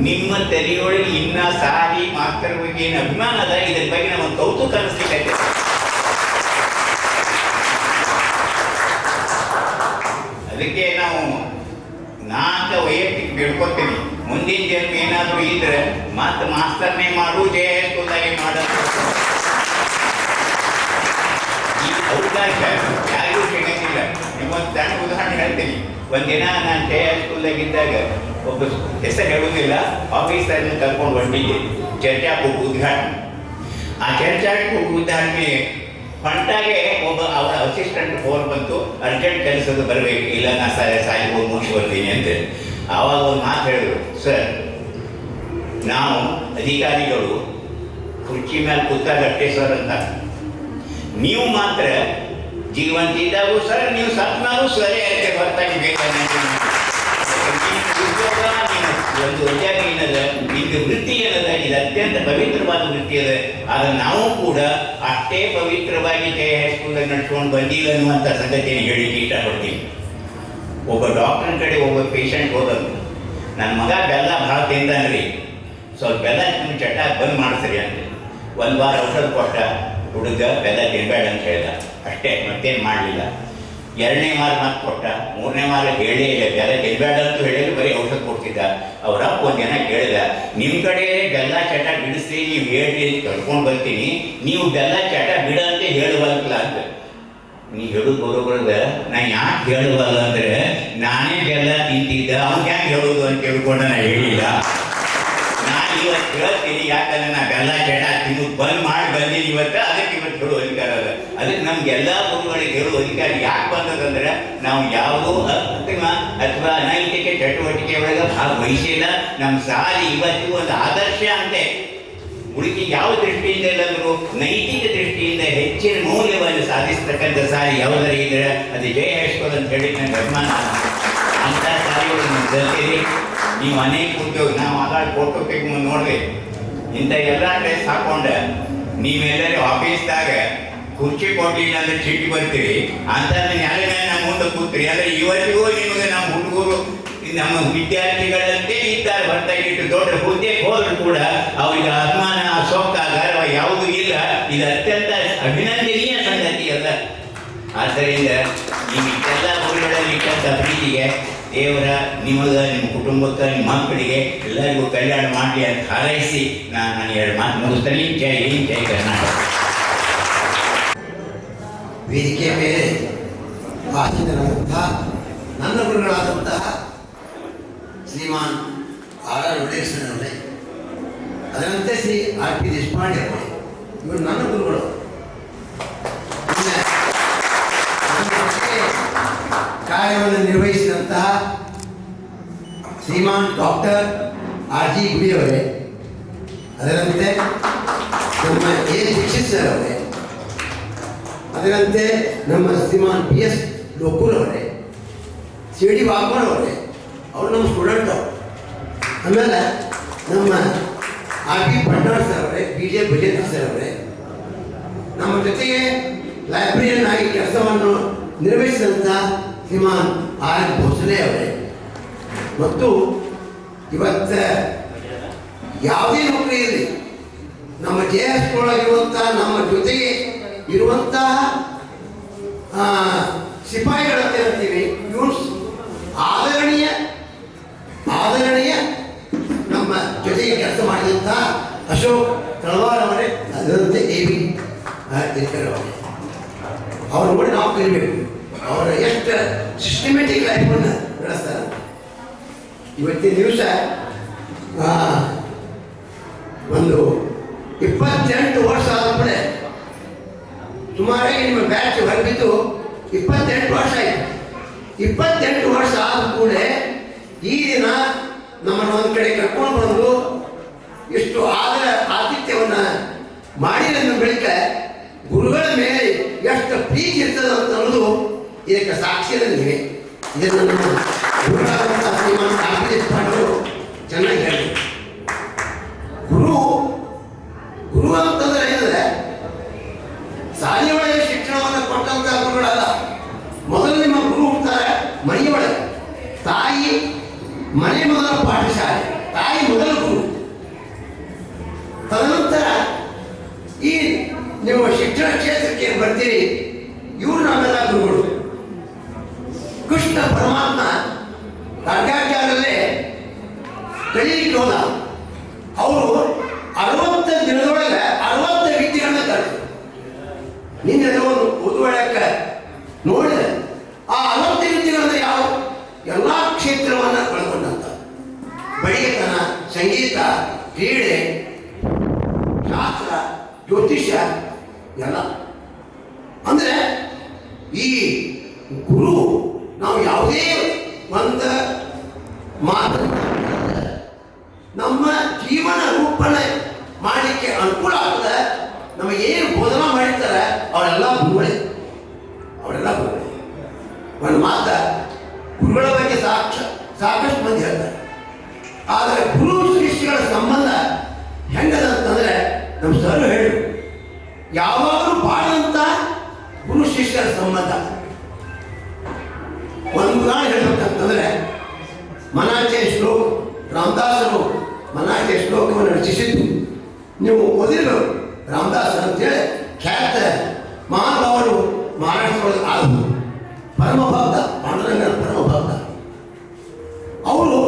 ನಿಮ್ಮ ತಲೆಯೊಳಗೆ ಇನ್ನ ಸಾರಿ ಮಾಸ್ತರ ಬಗ್ಗೆ ಏನು ಅಭಿಮಾನ ಅದ, ಇದ್ರ ಬಗ್ಗೆ ನಮಗೆ ಕೌತುಕ ಅನಿಸ್ಲಿಕ್ಕೆ. ಅದಕ್ಕೆ ನಾಕ ವೈಯಕ್ತಿಕ ಬೇಡ್ಕೊತೀನಿ, ಮುಂದಿನ ಜನ್ಮ ಏನಾದರೂ ಇದ್ರೆ ಮತ್ತೆ ಮಾಸ್ತರ್ನೇ ಮಾಡು, ಜೆ ಸ್ಕೂಲ್ದಾಗೆ ಮಾಡ. ಅವಕಾಶ ಯಾರಿಗೂ ಸಿಗಂಗಿಲ್ಲ. ನಿಮ್ಮೊಂದು ಸಣ್ಣ ಉದಾಹರಣೆ ಹೇಳ್ತೀನಿ. ಒಂದಿನ ನಾನು ಹೈಸ್ಕೂಲ್ದಾಗಿದ್ದಾಗ ಒಬ್ಬ ಹೆಸರು ಹೇಳುವುದಿಲ್ಲ, ಆಫೀಸರ್ನ ಕರ್ಕೊಂಡು ಹೊಂಟಿದ್ದೆ ಚರ್ಚಾಕ್ಕೆ ಉದ್ಘಾಟನೆ. ಆ ಚರ್ಚಾಕ್ಕೆ ಉದ್ಘಾಟನೆ ಹೊಂಟಾಗೆ ಒಬ್ಬ ಅವರ ಅಸಿಸ್ಟೆಂಟ್ ಫೋನ್ ಬಂತು, ಅರ್ಜೆಂಟ್ ಕೆಲಸದ ಬರಬೇಕು, ಇಲ್ಲ ನಾ ಸಾಲಿ ಹೋಗಿ ಮುಗಿಸಿ ಬರ್ತೀನಿ ಅಂತ. ಆವಾಗ ಒಂದು ಮಾತು ಹೇಳಿದ್ರು, ಸರ್ ನಾವು ಅಧಿಕಾರಿಗಳು ಕುರ್ಚಿ ಮೇಲೆ ಕೂತಾಗ ಅಷ್ಟೇ ಸರ್ ಅಂತ, ನೀವು ಮಾತ್ರ ಜೀವಂತಿದ್ದಾಗೂ ಸರ್, ನೀವು ಸತ್ನಾಗೂ ಸರಿ ಅದಕ್ಕೆ ಹೊರತಾಗಿ ಬೇಕಾದ್ರೆ ಉದ್ಯೋಗ ಒಂದು ಉದ್ಯೋಗ ಏನದ, ನಿಮ್ದು ವೃತ್ತಿ ಏನದ, ಇದು ಅತ್ಯಂತ ಪವಿತ್ರವಾದ ವೃತ್ತಿ ಅದ. ಆದರೆ ನಾವು ಕೂಡ ಅಷ್ಟೇ ಪವಿತ್ರವಾಗಿ ಜಯ ಹೈಸ್ಕೂಲ್ದಾಗ ನಡ್ಸ್ಕೊಂಡು ಬಂದಿಲ್ಲ ಅನ್ನುವಂಥ ಸಂಗತಿಯನ್ನು ಹೇಳಿಕ್ಕೆ ಇಷ್ಟಪಡ್ತೀನಿ. ಒಬ್ಬ ಡಾಕ್ಟರ್ ಕಡೆ ಒಬ್ಬ ಪೇಷಂಟ್ ಹೋದನು, ನನ್ನ ಮಗ ಬೆಲ್ಲ ಭಾಳ ತಿಂದನ್ರಿ, ಸ್ವಲ್ಪ ಬೆಲ್ಲ ನಿಮ್ಮ ಚಟ ಬಂದ್ ಮಾಡಿಸ್ರಿ ಅಂತ. ಒಂದು ವಾರ ಔಷಧ ಕೊಟ್ಟ ಹುಡುಗ, ಬೆಲ್ಲ ತಿನ್ಬೇಡ ಅಂತ ಹೇಳ್ದ, ಅಷ್ಟೇ, ಮತ್ತೇನು ಮಾಡಲಿಲ್ಲ. ಎರಡನೇ ವಾರ ಮಾತು ಕೊಟ್ಟ, ಮೂರನೇ ವಾರ ಹೇಳೇ ಇಲ್ಲ, ಬೆಲ್ಲ ತಿನ್ಬೇಡ ಅಂತ ಹೇಳಿದ್ರೆ ಬರೀ ಔಷಧ ಕೊಡ್ತಿದ್ದ. ಅವರ ಒಂದು ಜನ ಕೇಳಿದ, ನಿಮ್ಮ ಕಡೆ ಬೆಲ್ಲ ಚಟ ಬಿಡಿಸಿ ನೀವು ಹೇಳಿ ಕರ್ಕೊಂಡು ಬರ್ತೀನಿ, ನೀವು ಬೆಲ್ಲ ಚಟ ಬಿಡ ಅಂತ ಹೇಳುವಲ್ಲ ಅಂತ. ನೀ ಹೇಳೋದು ಬರೋಬರದ, ನಾ ಯಾಕೆ ಹೇಳುವಲ್ಲ ಅಂದ್ರೆ ನಾನೇ ಬೆಲ್ಲ ತಿಂತಿದ್ದ, ಅವ್ನು ಹ್ಯಾಂಗೆ ಹೇಳೋದು ಅಂತ ಕೇಳ್ಕೊಂಡು ನಾ ಹೇಳಿಲ್ಲ. ನಾನು ಇವತ್ತು ಹೇಳ್ತೀನಿ, ಯಾಕಂದ್ರೆ ನಾ ಬೆಲ್ಲ ಚಟ ತಿನ್ನೋದು ಬಂದ್ ಮಾಡಿ ಬಂದೀನಿ ಇವತ್ತು, ಅದಕ್ಕೆ ಇವತ್ತು ಹೇಳೋ ಅಧಿಕಾರ ಅದ. ಅದಕ್ಕೆ ನಮ್ಗೆಲ್ಲ ಗುರುಗಳಿಗೆ ಹೇಳೋ ಅಧಿಕಾರ ಯಾಕೆ ಬಂದದಂದ್ರೆ ನಾವು ಯಾವುದೋ ಅಥವಾ ಅನೈತಿಕ ಚಟುವಟಿಕೆ ಒಳಗೆ ಭಾಗವಹಿಸಿಲ್ಲ. ನಮ್ಮ ಸಾಲಿ ಇವತ್ತು ಒಂದು ಆದರ್ಶ ಅಂತೆ. ಉಳಿಕೆ ಯಾವ ದೃಷ್ಟಿಯಿಂದ ಇಲ್ಲಂದ್ರು ನೈತಿಕ ದೃಷ್ಟಿಯಿಂದ ಹೆಚ್ಚಿನ ಮೌಲ್ಯವನ್ನು ಸಾಧಿಸ್ತಕ್ಕಂಥ ಸಾರಿ ಯಾವುದರ ಇದ್ರೆ ಅದು ಜಯ ಹೈಸ್ಕೂಲ್ ಅಂತ ಹೇಳಿ ನನ್ನ ಅಭಿಮಾನ. ಅಂಥ ಸಾರಿಗಳು ನಮ್ಮ ಜೊತೆಲಿ ನೀವು ಅನೇಕ ಉದ್ಯೋಗ, ನಾವು ಆಧಾರ್ ಫೋಟೋ ತೆಗೆದು ನೋಡಿದೆ, ಇಂಥ ಎಲ್ಲ ಡ್ರೆಸ್ ಹಾಕೊಂಡೆ ನೀವೆಲ್ಲರೂ ಆಫೀಸ್ದಾಗ ಕುರ್ಚಿ ಕೊಡ್ಲಿಲ್ಲ ಅಂದ್ರೆ ಚೀಟಿ ಬರ್ತೀರಿ ಅಂತ ಯಾರೇ ನಮ್ಮ ಮುಂದೆ ಕೂತ್ರಿ. ಅಂದ್ರೆ ಇವತ್ತಿಗೂ ನಿಮಗೆ ನಮ್ಮ ಹುಡುಗರು ನಮ್ಮ ವಿದ್ಯಾರ್ಥಿಗಳಂತೆ ಇದ್ದಾರೆ, ಹೊರತಾಗಿ ಇಟ್ಟು ದೊಡ್ಡ ಹುದ್ದೆಗೆ ಹೋದ್ರು ಕೂಡ ಅವರಿಗೆ ಅಭಿಮಾನ, ಸೊಕ್ಕ, ಗರ್ವ ಯಾವುದೂ ಇಲ್ಲ. ಇದು ಅತ್ಯಂತ ಅಭಿನಂದನೀಯ ಸಂಗತಿ ಅಲ್ಲ. ಆದ್ದರಿಂದ ನೀವು ಇಷ್ಟೆಲ್ಲ ಊರುಗಳಲ್ಲಿ ಇಟ್ಟಂಥ ಪ್ರೀತಿಗೆ ದೇವರ ನಿಮಗೆ, ನಿಮ್ಮ ಕುಟುಂಬಕ್ಕೆ, ನಿಮ್ಮ ಮಕ್ಕಳಿಗೆ ಎಲ್ಲರಿಗೂ ಕಲ್ಯಾಣ ಮಾಡಲಿ ಅಂತ ಹಾರೈಸಿ ನಾನು ಎರಡು ಮಾತು ಮುಗಿಸ್ತೀನಿ. ಜೈ ಹಿಂದ್, ಜೈ ಕರ್ನಾಟಕ. ವೇದಿಕೆಯ ಮೇಲೆ ಭಾಷಿತರಾದಂತಹ ನನ್ನ ಗುರುಗಳಾದಂತಹ ಶ್ರೀಮಾನ್ ಆರ್ ವೆಂಕಟೇಶ್ವರವರೇ, ಅದರಂತೆ ಶ್ರೀ ಆರ್ ಪಿ ದೇಶಪಾಂಡೆ ಅವರೇ, ಇವರು ನನ್ನ ಗುರುಗಳು. ಕಾರ್ಯವನ್ನು ನಿರ್ವಹಿಸಿದಂತಹ ಶ್ರೀಮಾನ್ ಡಾಕ್ಟರ್ ಆರ್ ಜಿ ಗುಡಿಯವರೇ, ಅದರಂತೆ ನಮ್ಮ ಎ ದೀಕ್ಷಿತ್ ಸರ್ ಅವರೇ, ಅದರಂತೆ ನಮ್ಮ ಶ್ರೀಮಾನ್ ಪಿ ಎಸ್ ಲೋಕೂರ್ ಅವರೇ, ಸಿ ಡಿ ಬಾಗ್ವಾನ್ ಅವರೇ, ಅವರು ನಮ್ಮ ಸ್ಟೂಡೆಂಟ್ ಅವರು. ಆಮೇಲೆ ನಮ್ಮ ಆರ್ ಪಿ ಪಟ್ನಾಳ್ ಸರ್ ಅವರೇ, ಬಿ ಜೆ ಭಜೇಂದ್ರ ಸರ್ ಅವರೇ, ನಮ್ಮ ಜೊತೆಗೆ ಲೈಬ್ರರಿಯನ್ ಆಗಿ ಕೆಲಸವನ್ನು ನಿರ್ವಹಿಸಿದಂಥ ಶ್ರೀಮಾನ್ ಆರ್ ಎನ್ ಭೋಸಲೆ ಅವರೇ, ಮತ್ತು ಇವತ್ತು ಯಾವುದೇ ನೌಕರಿ ಇರಲಿ ನಮ್ಮ ಜೆ ಎಸ್ ಒಳಗಿರುವಂಥ ನಮ್ಮ ಜೊತೆಗೆ ಇರುವಂತಹ ಸಿಪಾಯಿಗಳಂತ ಹೇಳ್ತೀವಿ, ಇವರು ಆದರಣೀಯ ನಮ್ಮ ಜೊತೆಗೆ ಕೆಲಸ ಮಾಡಿದಂಥ ಅಶೋಕ್ ತಳವಾರ್ ಅವರೇ, ಅದರಂತೆ ಎ ಬಿ ಇರ್ಕರ್ ಅವರೇ, ಅವ್ರು ನೋಡಿ ನಾವು ಕಲಿಬೇಕು, ಅವರ ಎಷ್ಟು ಸಿಸ್ಟಮೆಟಿಕ್ ಲೈಫನ್ನು ನಡೆಸ್ತಾರೆ. ಇವತ್ತಿನ ದಿವಸ ಒಂದು 28 ವರ್ಷ ಆದ ಕೂಡ ಸುಮಾರಾಗಿ ನಿಮ್ಮ ಬ್ಯಾಚ್ ಹೊರಬಿದ್ದು 28 ವರ್ಷ ಆಯಿತು. 28 ವರ್ಷ ಆದ ಕೂಡ ಈ ದಿನ ನಮ್ಮನ್ನು ಒಂದು ಕಡೆ ಕರ್ಕೊಂಡು ಬಂದು ಇಷ್ಟು ಆತಿಥ್ಯವನ್ನು ಮಾಡಿದ ಬಳಿಕ ಗುರುಗಳ ಮೇಲೆ ಎಷ್ಟು ಪ್ರೀತಿ ಇರ್ತದೆ ಅಂತ ಅನ್ನೋದು ಇದಕ್ಕೆ ಸಾಕ್ಷಿಯಲ್ಲಿವೆ. ಇದನ್ನು ನಮ್ಮ ಗುರುಗಳಾದಂಥ ಶ್ರೀಮಾನ್ ಆರ್ ಪಿ ದೇಶಪಾಂಡೆ ಚೆನ್ನಾಗಿ ಹೇಳಿದರು. ಗುರು ಅಂತಂದ್ರೆ ಏನಂದ್ರೆ ಶಾಲೆಯೊಳಗೆ ಶಿಕ್ಷಣವನ್ನು ಕೊಟ್ಟಂತ ಗುರುಗಳಲ್ಲ. ಮೊದಲು ನಿಮ್ಮ ಗುರು ಹುಡ್ತಾರೆ ಮನೆಯೊಳಗೆ. ತಾಯಿ ಮನೆ ಮೊದಲ ಪಾಠಶಾಲೆ, ತಾಯಿ ಮೊದಲ ಗುರು. ತದನಂತರ ಈ ನೀವು ಶಿಕ್ಷಣ ಕ್ಷೇತ್ರಕ್ಕೆ ಬರ್ತೀರಿ, ಇವರು ನಾವೆಲ್ಲ ಗುರುಗಳು. ಕೃಷ್ಣ ಪರಮಾತ್ಮ ಖಡ್ಗಾಚಾರ್ಯರಲ್ಲೇ ಕಲಿಲಿಕ್ಕೆ ಹೋದ. ಅವರು 60 ದಿನದೊಳಗೆ 60 ವಿದ್ಯೆಗಳನ್ನ ಕಲಿತು. ನಿನ್ನೆ ಒಂದು ಓದುವಳ ಸಂಗೀತ, ಕ್ರೀಡೆ, ಶಾಸ್ತ್ರ, ಜ್ಯೋತಿಷ್ಯ ಎಲ್ಲ. ಅಂದರೆ ಈ ಗುರು ನಾವು ಯಾವುದೇ ಒಂದು ಮಾತನ್ನು ನಮ್ಮ ಜೀವನ ರೂಪಣೆ ಮಾಡಲಿಕ್ಕೆ ಅನುಕೂಲ ಆಗ್ತದೆ. ನಮಗೆ ಏನು ಬೋಧನೆ ಮಾಡಿರ್ತಾರೆ ಅವರೆಲ್ಲ ಗುರುಗಳೇ, ಅವರೆಲ್ಲ ಗುರುಗಳೇ. ಒಂದು ಮಾತ ಗುರುಗಳ ಬಗ್ಗೆ ಸಾಕಷ್ಟು ಮಂದಿ ಹೇಳ್ತಾರೆ. ಆದರೆ ಗುರು ಶಿಷ್ಯಗಳ ಸಂಬಂಧ ಹೆಂಗದ ಅಂತಂದ್ರೆ ನಮ್ಮ ಸರ್ ಹೇಳಿ ಯಾವಾಗಲೂ ಬಾಳಂತ ಗುರು ಶಿಷ್ಯರ ಸಂಬಂಧ. ಒಂದು ಉದಾಹರಣೆ ಹೇಳ್ಬೇಕಂತಂದ್ರೆ ಮನಾಚೆ ಶ್ಲೋಕ, ರಾಮದಾಸರು ಮನಾಚೆ ಶ್ಲೋಕವನ್ನು ರಚಿಸಿದ್ದು ನೀವು ಓದಿರಬೇಕು. ರಾಮದಾಸ ಅಂತೇಳಿ ಖ್ಯಾತ ಮಹಾನುಭಾವರು ಮಹಾರಾಷ್ಟ್ರದೊಳಗೆ ಆದರು. ಪರಮಭಕ್ತ, ಪಾಂಡುರಂಗನ ಪರಮಭಕ್ತ. ಅವರು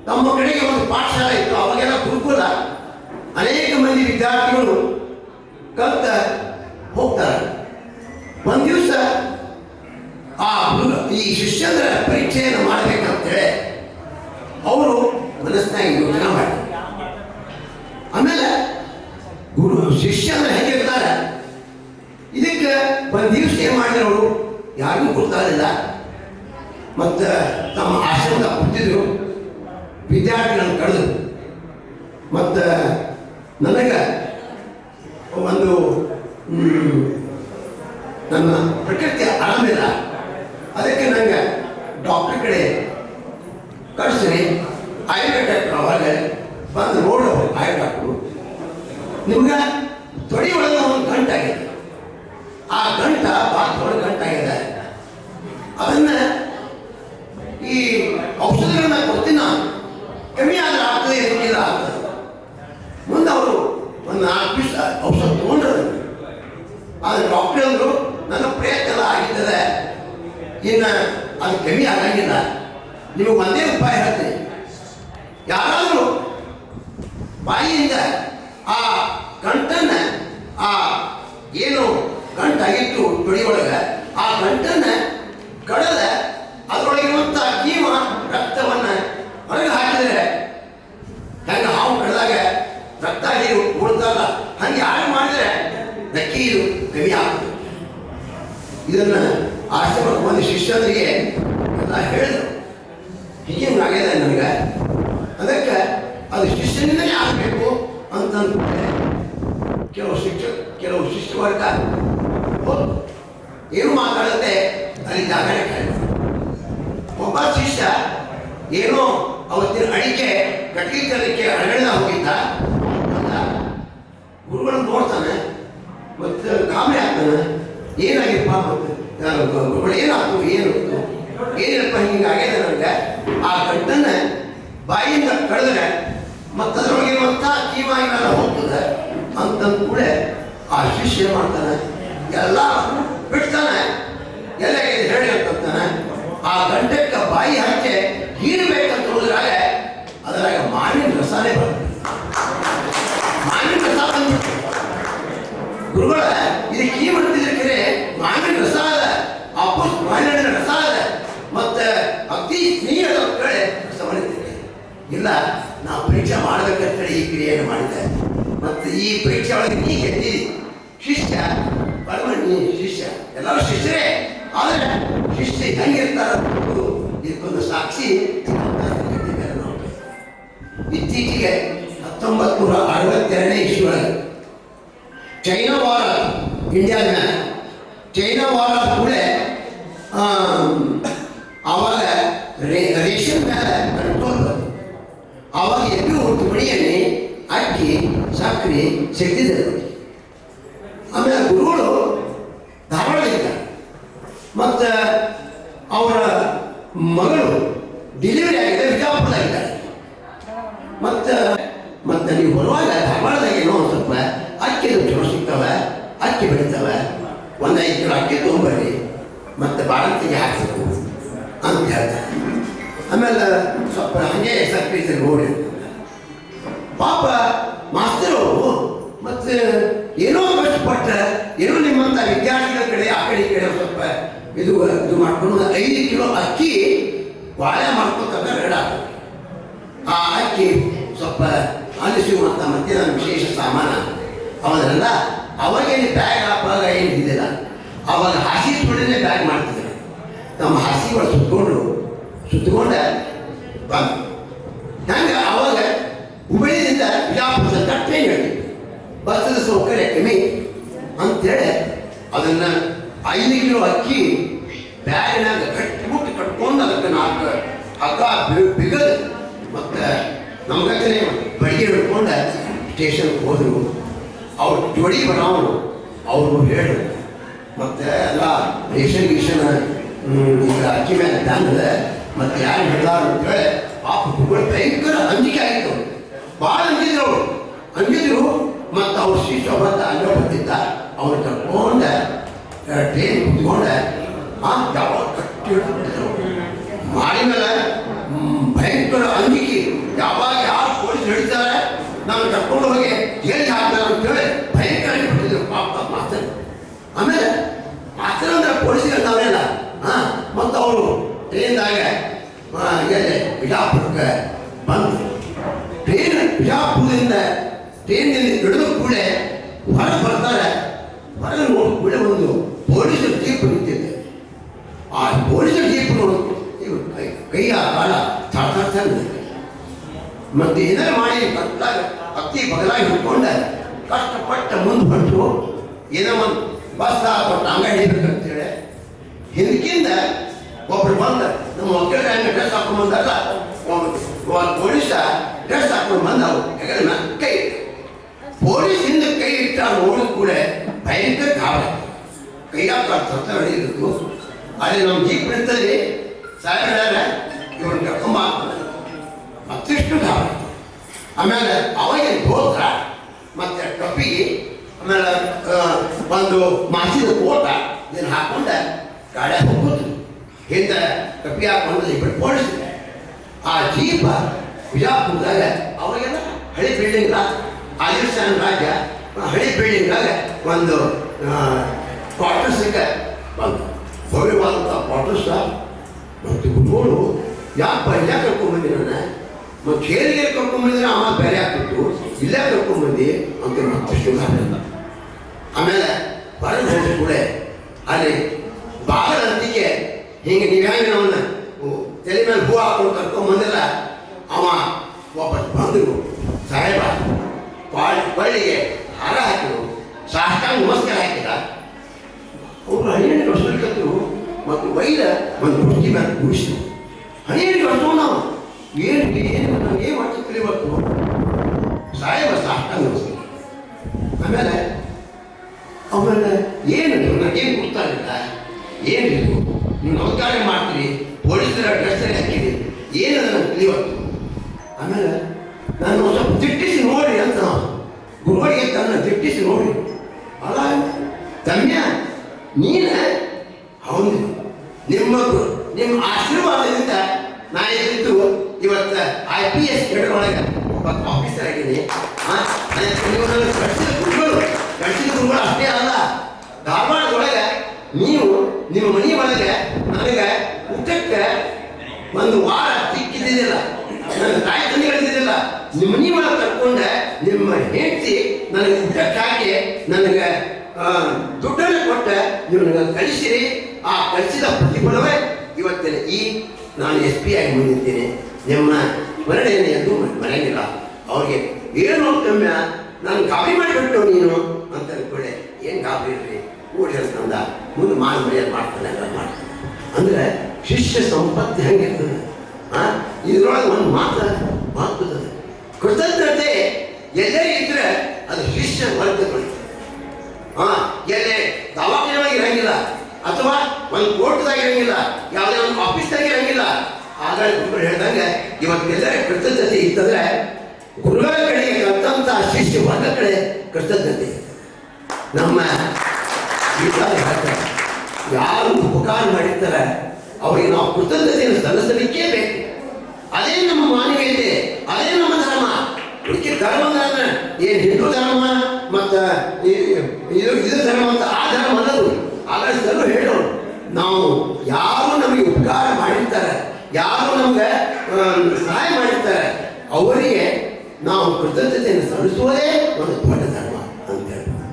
ತಮ್ಮ ಕಡೆಗೆ ಒಂದು ಪಾಠಶಾಲೆ ಇತ್ತು. ಅವಾಗೆಲ್ಲ ಗುರುಕುಲ, ಅನೇಕ ಮಂದಿ ವಿದ್ಯಾರ್ಥಿಗಳು ಕಲ್ತ ಹೋಗ್ತಾರೆ. ಒಂದು ದಿವಸ ಈ ಶಿಷ್ಯಂದ್ರ ಪರೀಕ್ಷೆಯನ್ನು ಮಾಡಬೇಕಂತೇಳಿ ಅವರು ಮನಸ್ಸಿನಾಗ ಯೋಚನೆ ಮಾಡಿ ಆಮೇಲೆ ಗುರು ಶಿಷ್ಯಂದ್ರ ಹೇಗಿರ್ತಾರೆ ಇದಕ್ಕೆ ಒಂದು ದಿವಸ ಏನು ಮಾಡಿದ್ರು ಯಾರಿಗೂ ಗೊತ್ತಾಗಲಿಲ್ಲ. ಮತ್ತು ತಮ್ಮ ಆಶ್ರಮದ ಕೂತಿದ್ರು, ವಿದ್ಯಾರ್ಥಿಗಳನ್ನು ಕಳೆದು. ಮತ್ತು ನನಗೆ ಒಂದು ನನ್ನ ಪ್ರಕೃತಿ ಆರಾಮಿಲ್ಲ, ಅದಕ್ಕೆ ನಂಗೆ ಡಾಕ್ಟ್ರ್ ಕಡೆ ಕಳಿಸ್ರಿ. ಆಯುರ್ವೇದ ಡಾಕ್ಟ್ರು ಅವಾಗ ಬಂದು ನೋಡು, ಆಯುರ್ವೇದ ಡಾಕ್ಟ್ರು ನಿಮ್ಗೆ ತೊಡಿ ಒಳಗೆ ಒಂದು ಗಂಟಾಗಿದೆ, ಆ ಗಂಟ ಬಾತ್ರೊಳಗೆ ಗಂಟಾಗಿದೆ, ಅದನ್ನು ಈ ಔಷಧಿಗಳನ್ನ ಕೊಡ್ತೀನಿ, ಕಮ್ಮಿ ಆದರೆ ಆಗ್ತದೆ, ಇದಕ್ಕಿಲ್ಲ ಆಗ್ತದೆ. ಮುಂದೆ ಅವರು ಒಂದು 4 ದಿವಸ ಔಷಧ ತೊಗೊಂಡ್ರು. ಆದರೆ ಡಾಕ್ಟ್ರ್ ಅಂದರು ನನ್ನ ಪ್ರಯತ್ನ ಎಲ್ಲ ಆಗಿರ್ತದೆ, ಇನ್ನು ಅದು ಕಮ್ಮಿ ಆಗಂಗಿಲ್ಲ, ನಿಮಗೆ ಒಂದೇ ಉಪಾಯ ಹೇಳ್ತೀನಿ. ಯಾರಾದರೂ ಬಾಯಿಯಿಂದ ಆ ಗಂಟನ್ನು, ಆ ಏನು ಗಂಟಾಗಿತ್ತು ತೊಡಿ ಒಳಗೆ, ಆ ಗಂಟನ್ನು ಕಡದ ಅದರೊಳಗಿರುವಂಥ ಜೀವ ರಕ್ತವನ್ನು ಹೊರಗೆ ಹಾಕಿದರೆ ಹೆಂಗೆ ಹಾವು ಕಡ್ದಾಗ ರಕ್ತ ನೀರು ಉಳ್ತಲ್ಲ, ಹಂಗೆ ಯಾರು ಮಾಡಿದರೆ ನಕ್ಕಿ ಇದು ಕಮ್ಮಿ ಆಗ್ತದೆ. ಇದನ್ನು ಆಶ್ರಮಕ್ಕೆ ಒಂದು ಶಿಷ್ಯರಿಗೆ ಎಲ್ಲ ಹೇಳಿದ್ರು, ಹೀಗಾಗಿದೆ ನನಗೆ, ಅದಕ್ಕೆ ಅದು ಶಿಷ್ಯನಿಂದಲೇ ಆಗಬೇಕು ಅಂತಂದು ಕೆಲವು ಶಿಷ್ಯವರ್ಗ ಏನು ಮಾತಾಡುತ್ತೆ ಅಲ್ಲಿ ಜಾಗರಣೆ ಕೇಳಿದ್ರು. ಒಬ್ಬ ಶಿಷ್ಯ ಏನೋ ಅವತ್ತಿನ ಅಡಿಕೆ ಕಟ್ಟಿಗೆ ತರಲಿಕ್ಕೆ ಅಡಗಡೆದ ಹೋಗಿದ್ದ. ಗುರುಗಳನ್ನು ನೋಡ್ತಾನೆ, ಮತ್ತು ಗಾಬರಿ ಆಗ್ತಾನೆ, ಏನಾಗಿಪ್ಪ, ಮತ್ತು ಗುರುಗಳು ಏನಾಗ್ತು, ಏನಿಲ್ಲಪ್ಪ ಹಿಂಗಾಗಿದೆ ನನಗೆ. ಆ ಗಂಟನ್ನು ಬಾಯಿಯಿಂದ ಕಳೆದ್ರೆ ಮತ್ತು ಅದರೊಳಗಿರುವಂಥ ಜೀವ ಇವೆಲ್ಲ ಹೋಗ್ತದೆ ಅಂತಂದು ಕೂಡ ಆ ಶಿಷ್ಯ ಮಾಡ್ತಾನೆ, ಎಲ್ಲ ಬಿಡ್ತಾನೆ, ಎಲ್ಲ ಹೇಳಿ ಅಂತಂತಾನೆ. ಆ ಗಂಟಕ್ಕೆ ಬಾಯಿ ಹಾಕಿ ಹೀರಬೇಕಂತ ಹೋದ್ರಾಗ ಅದರಾಗ ಮಾವಿನ ರಸನೇ ಬರ್ತದೆ. ಮಾವಿನ ರಸ ಬಂದ್ಬಿಡ್ತದೆ. ಗುರುಗಳ ಇದಕ್ಕೆ ಈ ಮಾಡ್ತಿದ್ರೆ ಮಾವಿನ ರಸ ಅದ, ಅಪ್ಪಸ್ ಮಾವಿನ ರಸ ಅದ, ಮತ್ತು ಅತಿ ಸ್ನೇಹದ ಕಡೆ ರಸ ಮಾಡಿದ್ದೇನೆ. ಇಲ್ಲ, ನಾವು ಪರೀಕ್ಷೆ ಮಾಡಬೇಕಂತೇಳಿ ಈ ಕ್ರಿಯೆಯನ್ನು ಮಾಡಿದ್ದೆ, ಮತ್ತು ಈ ಪರೀಕ್ಷೆ ಒಳಗೆ ನೀ ಗೆದ್ದಿ. ಶಿಷ್ಯ ಪರಮಣ್ಣಿ ಶಿಷ್ಯ, ಎಲ್ಲರೂ ಶಿಷ್ಯರೇ, ಆದರೆ ಶಿಷ್ಯ ಹೆಂಗಿರ್ತಾರೆ ಅನ್ನೋದು ಇದಕ್ಕೊಂದು ಸಾಕ್ಷಿ. ಇತ್ತೀಚೆಗೆ 1962ನೇ ಇಸ್ವಿಯೊಳಗೆ ಚೈನಾ ವಾರ ಇಂಡಿಯಾದ ಮೇಲೆ, ಚೈನಾ ವಾರ ಕೂಡ ಆವಾಗ ರೇಷನ್ ಮೇಲೆ ಕಂಟ್ರೋಲ್ ಬಂತು. ಆವಾಗ ಎಲ್ಲಿ ಹೊತ್ತು ಮಣಿಯಲ್ಲಿ ಅಕ್ಕಿ, ಸಕ್ಕರೆ ಸಿಗ್ತಿದ್ದರು. ಆಮೇಲೆ ಗುರುಗಳು ಧಾರವಾಡದಲ್ಲಿದ್ದಾರೆ, ಮತ್ತು ಅವರ ಮಗಳು ಡೆಲಿವರಿ ಆಗಿದೆ, ಬಿಜಾಪುರದಾಗಿದ್ದಾರೆ. ಮತ್ತು ನೀವು ಬರುವಾಗ ಧಾರವಾಡದಾಗ ಏನೋ ಒಂದು ಸ್ವಲ್ಪ ಅಕ್ಕಿ ಚಲೋ ಸಿಗ್ತವೆ, ಅಕ್ಕಿ ಬೆಳಿತವೆ, ಒಂದು 5 ಕಿಲೋ ಅಕ್ಕಿ ತೊಗೊಂಬರ್ರಿ, ಮತ್ತು ಬಾಳಂತಿಗೆ ಹಾಕ್ಬೇಕು ಅಂತ ಹೇಳ್ತಾರೆ. ಆಮೇಲೆ ಸ್ವಲ್ಪ ಹಾಗೆ ಸಕ್ಕರೆ ನೋಡಿ ಪಾಪ ಮಾಸ್ತರವರು ಮತ್ತು ಏನೋ ಕಷ್ಟಪಟ್ಟ ಏನೋ ನಿಮ್ಮಂಥ ವಿದ್ಯಾರ್ಥಿಗಳ ಕಡೆ ಆ ಕಡೆ ಈ ಕಡೆ ಸ್ವಲ್ಪ ಇದು ಮಾಡ್ಕೊಂಡು 5 ಕಿಲೋ ಅಕ್ಕಿ ಬಾಳೆ ಮಾಡ್ಕೊತ ರೆಡಿ ಆಗ್ತದೆ. ಆ ಅಕ್ಕಿ ಸ್ವಲ್ಪ ಸ್ವಲ್ಪ ಅಲ್ಲಿ ಸಿಗುವಂಥ ಮಧ್ಯಾಹ್ನ ವಿಶೇಷ ಸಾಮಾನ ಅವನ್ನೆಲ್ಲ ಅವಾಗೇನು ಬ್ಯಾಗ್ ಹಾಕುವಾಗ ಏನು ಇದ್ದಿಲ್ಲ. ಅವಾಗ ಹಾಸಿ ಸುಡಿನೇ ಬ್ಯಾಗ್ ಮಾಡ್ತಿದ್ರು. ನಮ್ಮ ಹಾಸಿಗಳು ಸುತ್ತಕೊಂಡ ಬಂದು ಹಂಗೆ ಅವಾಗ ಹುಬ್ಬಳ್ಳಿಯಿಂದ ಬಿಜಾಪುರ ತನಕ ಟ್ರೈನ್ ಹೇಳಿದ್ವಿ. ಬಸ್ಸದ ಸೌಕರ್ಯ ಕಮ್ಮಿ ಅಂತೇಳಿ ಅದನ್ನು 5 ಕಿಲೋ ಅಕ್ಕಿ ಬ್ಯಾಗ್ನಾಗ ಗಟ್ಟಿಮುಟ್ಟಿ ಕಟ್ಕೊಂಡು ಅದಕ್ಕೆ 4 ಹಗ್ಗ ಬಿಗದು ಮತ್ತು ನಮ್ಗಕ್ಕನೆ ಬಡಿಗೆ ಹಿಡ್ಕೊಂಡು ಸ್ಟೇಷನ್ಗೆ ಹೋದರು. ಅವ್ರು ಜೋಡಿ ಬರೋರು ಅವರು ಹೇಳಿದ್ರು. ಮತ್ತು ಎಲ್ಲ ರೇಷನ್ ಗೀಷನ್ ಈಗ ಅಕ್ಕಿ ಮೇಲೆ ದಾನದ ಮತ್ತು ಯಾರು ಹೇಳ್ದಾರು ಅಂತೇಳಿ ಪಾಪ ಹುಬ್ಬಳ್ಳಿ ಭಯಂಕರ ಅಂಜಿಕೆ ಆಯಿತು. ಭಾಳ ಅಂಜಿದ್ರು. ಮತ್ತು ಅವ್ರು ಶಿಶೋಬತ್ತ ಅಲ್ಲೋ ಬಂದಿದ್ದ ಅವ್ರು ಕರ್ಕೊಂಡ ಟ್ರೈನ್ ಕುತ್ಕೊಂಡ ಯಾವಾಗ ಕಟ್ಟಿ ಹಿಡ್ಬಿಟ್ಟಿದ್ರು. ಮಾಡಿ ಮೇಲೆ ಭಯಂಕರ ಅಂಜಿಕೆ. ಯಾವಾಗ ಯಾರು ಪೊಲೀಸ್ ಹಿಡಿತಾರೆ ನಾನು ಕರ್ಕೊಂಡು ಹೋಗಿ ಜೈಲಿಗೆ ಹಾಕ್ತಾರೆ ಅಂತೇಳಿ ಭಯಂಕರ ಬಿಟ್ಟಿದ್ರು ಪಾಪ ಮಾಸ್ತರ್. ಆಮೇಲೆ ಮಾಸ್ತರ್ ಅಂದ್ರೆ ಪೊಲೀಸ್ಗೆ ಅಂದವರೆಲ್ಲ ಮತ್ತು ಅವರು ಟ್ರೈನ್ದಾಗ ಎಲ್ಲಿ ಬಿಜಾಪುರಕ್ಕೆ ಬಂದರು. ಬಿಜಾಪುರದಿಂದ ಟ್ರೈನಿಂದ ಇಳಿದ ಕೂಡಲೇ ಹೊರಗೆ ಬರ್ತಾರೆ. ಹೊರಗೆ ನೋಡಿ ಕೂಡಲೇ ಒಂದು ಪೊಲೀಸರ ಜೀಪ್ ನಿಂತಿದ್ದೆ. ಆ ಪೊಲೀಸರ ಜೀಪ್ ನೋಡು ಕೈಯ ಕಾಲ ಥರ ಮತ್ತು ಏನಾರು ಮಾಡಿ ಕಟ್ಟಾಗ ಅತ್ತಿ ಬಗಲಾಗಿ ಹಿಡ್ಕೊಂಡ ಕಷ್ಟಪಟ್ಟ ಮುಂದೆ ಹೊಂಟು ಏನೋ ಒಂದು ಬಸ್ ಕೊಟ್ಟು ಅಂಗಡಿ ಹಿಡಿಬೇಕಂತೇಳಿ ಹಿಂದಕ್ಕಿಂದ ಒಬ್ರು ಬಂದ ನಮ್ಮ ಮಕ್ಕಳ ಹಂಗೆ ಡ್ರೆಸ್ ಹಾಕೊಂಡು ಬಂದಾಗ ಪೊಲೀಸ ಡ್ರೆಸ್ ಹಾಕೊಂಡು ಬಂದ ಯಾಕಂದ್ರೆ ಕೈ ಪೊಲೀಸ್ ಹಿಂದೆ ಕೈ ಇಟ್ಟ ನೋಡಿದ ಕೂಡ ಭಯಂಕರ ಗಾಬರಿ. ಕೈಯಾಗ ಸತ್ತ ಹಿಡಿದಿತ್ತು. ಅಲ್ಲಿ ನಮ್ಮ ಜೀಪ್ ನಿಂತಲ್ಲಿ ಸಾಹೇಬ ಇವ್ರನ್ನ ಕರ್ಕೊಂಬ ಮತ್ತಿಷ್ಟು ಗಾಬರಿ. ಆಮೇಲೆ ಅವಾಗ ಗೋತ್ರ ಮತ್ತೆ ಟೊಪ್ಪಿಗೆ ಆಮೇಲೆ ಒಂದು ಮಾಸಿದ ಕೋಟ ಇದನ್ನು ಹಾಕೊಂಡ ಗಾಡಿ ಹೋಗ್ಬೋದು. ಹಿಂದೆ ಟೊಪ್ಪಿ ಹಾಕೊಂಡು ಇಬ್ಬರು ಪೊಲೀಸ್. ಆ ಜೀಪ ಬಿಜಾಪುರದಾಗ ಅವಾಗೆಲ್ಲ ಹಳೆ ಬಿಲ್ಡಿಂಗ್ ಆದಿಲ್ಶಾನ್ ರಾಜ್ಯ ಹಳೆ ಬಿಲ್ಡಿಂಗ್ದಾಗ ಒಂದು ಕ್ವಾರ್ಟರ್ಸ್ಗೆ ಬಂದು ಭವ್ಯವಾದಂಥ ಕ್ವಾರ್ಟರ್ಸ. ಮತ್ತು ನೋಡು ಯಾಕೆ ಇಲ್ಲೇ ಕರ್ಕೊಂಡ್ಬಂದಿ ನನ್ನ ಮತ್ತು ಕೇರಿಗೆ ಕರ್ಕೊಂಡ್ಬಂದಿದ್ರೆ ಆಮೇಲೆ ಬೇರೆ ಆಗ್ತಿತ್ತು. ಇಲ್ಲೇ ಕರ್ಕೊಂಡ್ಬಂದು ಅಂತ ಮತ್ತಷ್ಟು ಗಾಬರಿ. ಆಮೇಲೆ ಹೊರಗೆ ಹೋದ ಕೂಡ ಅಲ್ಲಿ ಬಾಗಲಂತಿಗೆ ಹಿಂಗೆ ನೀವು ಹೆಂಗೆ ನಮ್ಮನ್ನ ತಲೆ ಮೇಲೆ ಹೂ ಹಾಕೊಂಡು ಕರ್ಕೊಂಡ್ಬಂದಿಲ್ಲ. ಅವ ವಾಪಸ್ ಬಂದರು. ಸಾಹೇಬ ಬಳ್ಳಿಗೆ ಹಾರ ಹಾಕಿದ್ರು. ಸಾಷ್ಟಾಂಗ ನಮಸ್ಕಾರ ಹಾಕಿದ. ಅವರು ಹಣಿಯನ್ನು ಕಳಿಸ್ಲಿಕ್ಕಂತರು ಮತ್ತು ವೈರ ಒಂದು ಹುಡುಗಿ ಮೇಲೆ ಕೂರಿಸಿದ್ರು. ಹಣಿಯನ್ನು ಕಳಿಸೋ ನಾವು ಏನು ನಾವು ಏನು ಮಾಡ್ತಿರ್ತೀವಿ ಇವತ್ತು. ಸಾಹೇಬ ಸಾಷ್ಟಾಂಗ ನಮಸ್ಕಾರ. ಆಮೇಲೆ ಏನು ನನಗೇನು ಗೊತ್ತಾಗಿಲ್ಲ. ಏನಿಲ್ಲ ನೀವು ನಮಸ್ಕಾರ ಮಾಡ್ತೀರಿ, ಪೊಲೀಸರ ಡ್ರೆಸ್ಸಲ್ಲಿ ಹಾಕಿರಿ, ಏನದ ನನಗೆ ತಿಳಿವತ್ತು. ಆಮೇಲೆ ನಾನು ಒಂದು ಸ್ವಲ್ಪ ದಿಟ್ಟಿಸಿ ನೋಡಿ ಅಂತ ಗುರುಗಳಿಗೆ ತನ್ನ ದಿಟ್ಟಿಸಿ ನೋಡಿ ಅಲ್ಲ ತಮ್ಯ ನೀನು ಹೌದು ನಿಮ್ಮ ಆಶೀರ್ವಾದದಿಂದ ನಾ ಇದ್ದು ಇವತ್ತು IPS ಕೇಳೊಳಗೆ ಒಬ್ಬ ಆಫೀಸರ್ ಆಗಿದ್ದೀನಿ. ನೀವು ನನಗೆ ಕಳಿಸಿದ ಗುರುಗಳು ಅಷ್ಟೇ ಅಲ್ಲ, ಧಾರವಾಡದೊಳಗೆ ನೀವು ನಿಮ್ಮ ಮನೆ ಒಳಗೆ ನನಗೆ ಊಟಕ್ಕೆ ಒಂದು ವಾರ ಸಿಕ್ಕಿದ್ದಿಲ್ಲ. ನನ್ನ ತಾಯಿ ತಂದೆ ಹೇಳಿದ್ದಿಲ್ಲ. ನಿಮ್ಮ ಮನೆ ಒಳಗೆ ಕರ್ಕೊಂಡೆ ನಿಮ್ಮ ಹೆಂಡತಿ ನನಗೆ ಊಟಕ್ಕೆ ಹಾಕಿ ನನಗೆ ದುಡ್ಡನ್ನು ಕೊಟ್ಟು ನೀವು ನನಗೆ ಕಳಿಸಿರಿ. ಆ ಕಳಿಸಿದ ಪ್ರತಿಫಲವೇ ಇವತ್ತಿನ ನಾನು SP ಆಗಿ ಬಂದಿದ್ದೇನೆ. ನಿಮ್ಮ ಮರಣೆಯನ್ನು ಎಂದೂ ಮರೆಯಂಗಿಲ್ಲ. ಅವ್ರಿಗೆ ಏನು ಕಮ್ಮಿ ನಾನು ಗಾಬರಿ ಮಾಡಿಬಿಟ್ಟು ನೀನು ಅಂತ ಅನ್ಕೊಳ್ಳೆ. ಏನು ಗಾಬರಿ ಇರ್ರಿ ಓಡಿ ಅಂತಂದ ಮುಂದೆ ಮರ್ಯಾದೆ ಮಾಡ್ತಾನೆ ಎಲ್ಲ ಮಾಡ್ತಾನೆ. ಅಂದರೆ ಶಿಷ್ಯ ಸಂಪತ್ತು ಹೆಂಗಿರ್ತದೆ. ಇದ್ರೊಳಗೆ ಒಂದು ಮಾತು ಕೃತಜ್ಞತೆ ಎಲ್ಲೇ ಇದ್ರೆ ಅದು ಶಿಷ್ಯ ವರ್ಗಗಳು. ಎಲ್ಲೇ ದವಾಖಾನೆಯಾಗಿ ಇರಂಗಿಲ್ಲ, ಅಥವಾ ಒಂದು ಕೋರ್ಟ್ದಾಗ ಇರಂಗಿಲ್ಲ, ಯಾವುದೇ ಒಂದು ಆಫೀಸ್ದಾಗ ಇರಂಗಿಲ್ಲ. ಹಾಗಾಗಿ ಗುರುಗಳು ಹೇಳ್ದಂಗೆ ಇವತ್ತೆಲ್ಲರ ಕೃತಜ್ಞತೆ ಇತ್ತಂದ್ರೆ ಗುರುಗಳ ಕಡೆಗೆ ಕರ್ತಂತ ಶಿಷ್ಯ ವರ್ಗ ಕಡೆ ಕೃತಜ್ಞತೆ. ನಮ್ಮ ಹೇಳ್ತಾರೆ ಯಾರು ಉಪಕಾರ ಮಾಡಿರ್ತಾರೆ ಅವರಿಗೆ ನಾವು ಕೃತಜ್ಞತೆಯನ್ನು ಸಲ್ಲಿಸಲಿಕ್ಕೇ ಬೇಕು. ಅದೇ ನಮ್ಮ ಮಾನವೀಯತೆ, ಅದೇ ನಮ್ಮ ಧರ್ಮ. ಇದಕ್ಕೆ ಧರ್ಮ ಅಂದ್ರೆ ಏನು ಹಿಂದೂ ಧರ್ಮ ಮತ್ತು ಇದು ಧರ್ಮ ಅಂತ ಆ ಧರ್ಮ ಅನ್ನೋದು ಆಗಷ್ಟಲ್ಲೂ ಹೇಳೋರು. ನಾವು ಯಾರು ನಮಗೆ ಉಪಕಾರ ಮಾಡಿರ್ತಾರೆ, ಯಾರು ನಮ್ಗೆ ಸಹಾಯ ಮಾಡಿರ್ತಾರೆ ಅವರಿಗೆ ನಾವು ಕೃತಜ್ಞತೆಯನ್ನು ಸಲ್ಲಿಸುವುದೇ ಒಂದು ದೊಡ್ಡ ಧರ್ಮ ಅಂತ ಹೇಳ್ಬೋದು.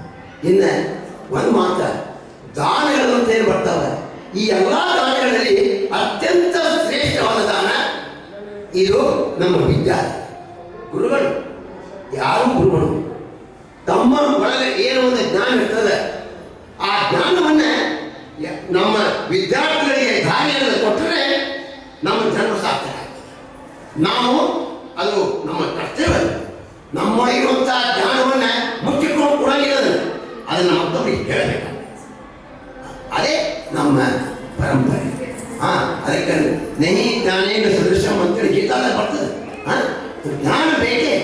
ಇನ್ನು ಒಂದು ಮಾತ ದಾನಗಳು ಅಂತ ಏನು ಬರ್ತಾವೆ, ಈ ಎಲ್ಲ ದಾನಗಳಲ್ಲಿ ಅತ್ಯಂತ ಶ್ರೇಷ್ಠವಾದ ದಾನ ಇದು ನಮ್ಮ ವಿದ್ಯಾರ್ಥಿ ಗುರುಗಳು. ಯಾರು ಗುರುಗಳು ತಮ್ಮ ಒಳಗೆ ಏನು ಒಂದು ಜ್ಞಾನ ಇರ್ತದೆ, ಆ ಜ್ಞಾನವನ್ನ ನಮ್ಮ ವಿದ್ಯಾರ್ಥಿಗಳಿಗೆ ದಾರಿಯನ್ನು ಕೊಟ್ಟರೆ ನಮ್ಮ ಜನ್ಮ ಸಾರ್ಥಕ ಆಗ್ತದೆ. ನಾವು ಅದು ನಮ್ಮ ಕರ್ತವ್ಯ. ನಮ್ಮೊಳಗಿರುವಂತಹ ಜ್ಞಾನವನ್ನ ಮುಚ್ಚಿಕೊಂಡು ಕೊಡಂಗಿಲ್ಲ, ಅದನ್ನು ಮತ್ತೊಬ್ಬರಿಗೆ ಹೇಳಬೇಕು. ಅದೇ ನಮ್ಮ ಪರಂಪರೆ. ಅದಕ್ಕೆ ನಹಿ ಜ್ಞಾನೇನ ಸದೃಶಂ ಅಂತೇಳಿ ಗೀತಾದಲ್ಲಿ ಬರ್ತದೆ. ಜ್ಞಾನ ಬೇಕೇ.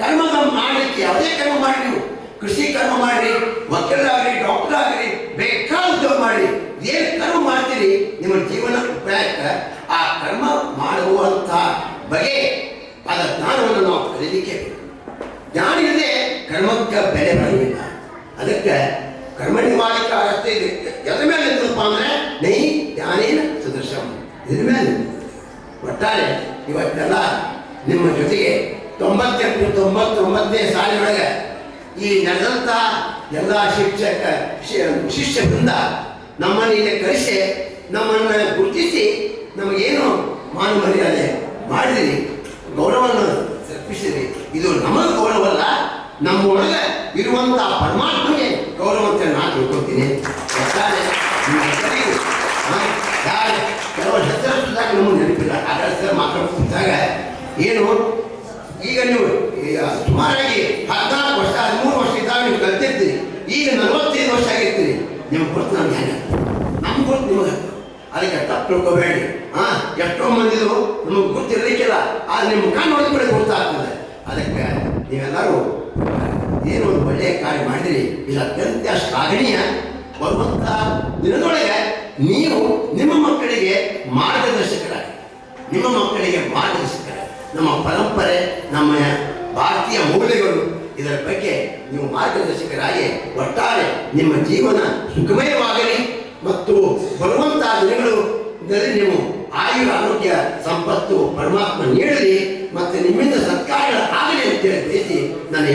ಕರ್ಮ ಮಾಡಲಿಕ್ಕೆ ಯಾವುದೇ ಕರ್ಮ ಮಾಡಿ, ನೀವು ಕೃಷಿ ಕರ್ಮ ಮಾಡಿ, ವಕೀಲರಾಗಲಿ, ಡಾಕ್ಟರ್ ಆಗಲಿ, ಬೇಕಾದ ಉದ್ಯೋಗ ಮಾಡಿ, ಏನು ಕರ್ಮ ಮಾಡ್ತೀರಿ ನಿಮ್ಮ ಜೀವನ ಉಪಾಯಕ್ಕೆ ಆ ಕರ್ಮ ಮಾಡುವಂಥ ಬಗೆ ಆದ ಜ್ಞಾನವನ್ನು ನಾವು ಕಲಿಯಲಿಕ್ಕೆ. ಜ್ಞಾನ ಇಲ್ಲದೆ ಕರ್ಮಕ್ಕೆ ಬೆಲೆ ಬರಲಿಲ್ಲ. ಅದಕ್ಕೆ ಕರ್ಮ ನಿವಾರಿಕ ಅಷ್ಟೇ ಇದೆ. ಎದ್ರ ಮೇಲೆ ನಿಂತಪ್ಪ ಅಂದರೆ ನೈ ಜ್ಞಾನೇನ ಸದೃಶಂ, ಇದ್ರ ಮೇಲೆ. ಒಟ್ಟಾರೆ ಇವತ್ತೆಲ್ಲ ನಿಮ್ಮ ಜೊತೆಗೆ 98-99ನೇ ಸಾಲಿನೊಳಗೆ ಈ ನಡೆದಂಥ ಎಲ್ಲ ಶಿಷ್ಯ ಬೃಂದ ನಮ್ಮನ್ನು ಇಲ್ಲಿ ಕರೆಸಿ ನಮ್ಮನ್ನು ಗುರುತಿಸಿ ನಮಗೇನು ಮಾನ ಮರ್ಯಾದೆ ಮಾಡಿದಿರಿ, ಗೌರವವನ್ನು ತಪ್ಪಿಸಿರಿ. ಇದು ನಮಗೆ ಗೌರವಲ್ಲ, ನಮ್ಮೊಳಗೆ ಇರುವಂಥ ಪರಮಾತ್ಮಗೆ ಗೌರವ ಅಂತ ನಾನು ತಿಳ್ಕೊಳ್ತೀನಿ. ಒಟ್ಟಾರೆ ಯಾರು ಕೆಲವು ಹೆಸರಿಸಿದಾಗ ನಮಗೆ ನೆನಪಿಲ್ಲ, ಆ ಹೆಸರು ಮಾತಾಡ್ತಿದ್ದಾಗ ಏನು ಈಗ ನೀವು ಸುಮಾರಾಗಿ 14 ವರ್ಷ 13 ವರ್ಷ ಇದ್ದಾಗ ನೀವು ಕಲ್ತಿರ್ತೀರಿ. ಈಗ 45 ವರ್ಷ ಆಗಿರ್ತೀರಿ. ನಿಮ್ಗೆ ಗೊತ್ತು ನಮ್ಗೆ ಹೆಂಗೆ, ನಮ್ಗೆ ಗೊತ್ತು ನಿಮಗೆ. ಅದಕ್ಕೆ ತಪ್ಪು ತಿಳ್ಕೊಬೇಡಿ. ಎಷ್ಟೋ ಮಂದಿದು ನಮಗೆ ಗೊತ್ತಿರಲಿಕ್ಕಿಲ್ಲ, ಆದರೆ ನಿಮ್ಮ ಮುಖ ನೋಡಿದ್ರೆ ಗೊತ್ತಾಗ್ತದೆ. ಅದಕ್ಕೆ ನೀವೆಲ್ಲರೂ ಏನು ಒಂದು ಒಳ್ಳೆಯ ಕಾರ್ಯ ಮಾಡಿದಿರಿ, ಇದು ಅತ್ಯಂತ ಶ್ಲಾಘನೀಯ. ಬರುವಂಥ ದಿನದೊಳಗೆ ನೀವು ನಿಮ್ಮ ಮಕ್ಕಳಿಗೆ ಮಾರ್ಗದರ್ಶಕರಾಗಿ, ನಿಮ್ಮ ಮಕ್ಕಳಿಗೆ ಮಾರ್ಗದರ್ಶಕರಾಗಿ ನಮ್ಮ ಪರಂಪರೆ, ನಮ್ಮ ಭಾರತೀಯ ಮೌಲ್ಯಗಳು, ಇದರ ಬಗ್ಗೆ ನೀವು ಮಾರ್ಗದರ್ಶಕರಾಗಿ ಒಟ್ಟಾರೆ ನಿಮ್ಮ ಜೀವನ ಸುಖಮಯವಾಗಲಿ ಮತ್ತು ಬರುವಂತಹ ದಿನಗಳು ನೀವು ಆಯುರ ಆರೋಗ್ಯ ಸಂಪತ್ತು ಪರಮಾತ್ಮ ನೀಡಲಿ ಮತ್ತು ನಿಮ್ಮಿಂದ ಸತ್ಕಾರಗಳು ಆಗಲಿ ಅಂತೇಳಿ ಬಯಸಿ ನನ್ನ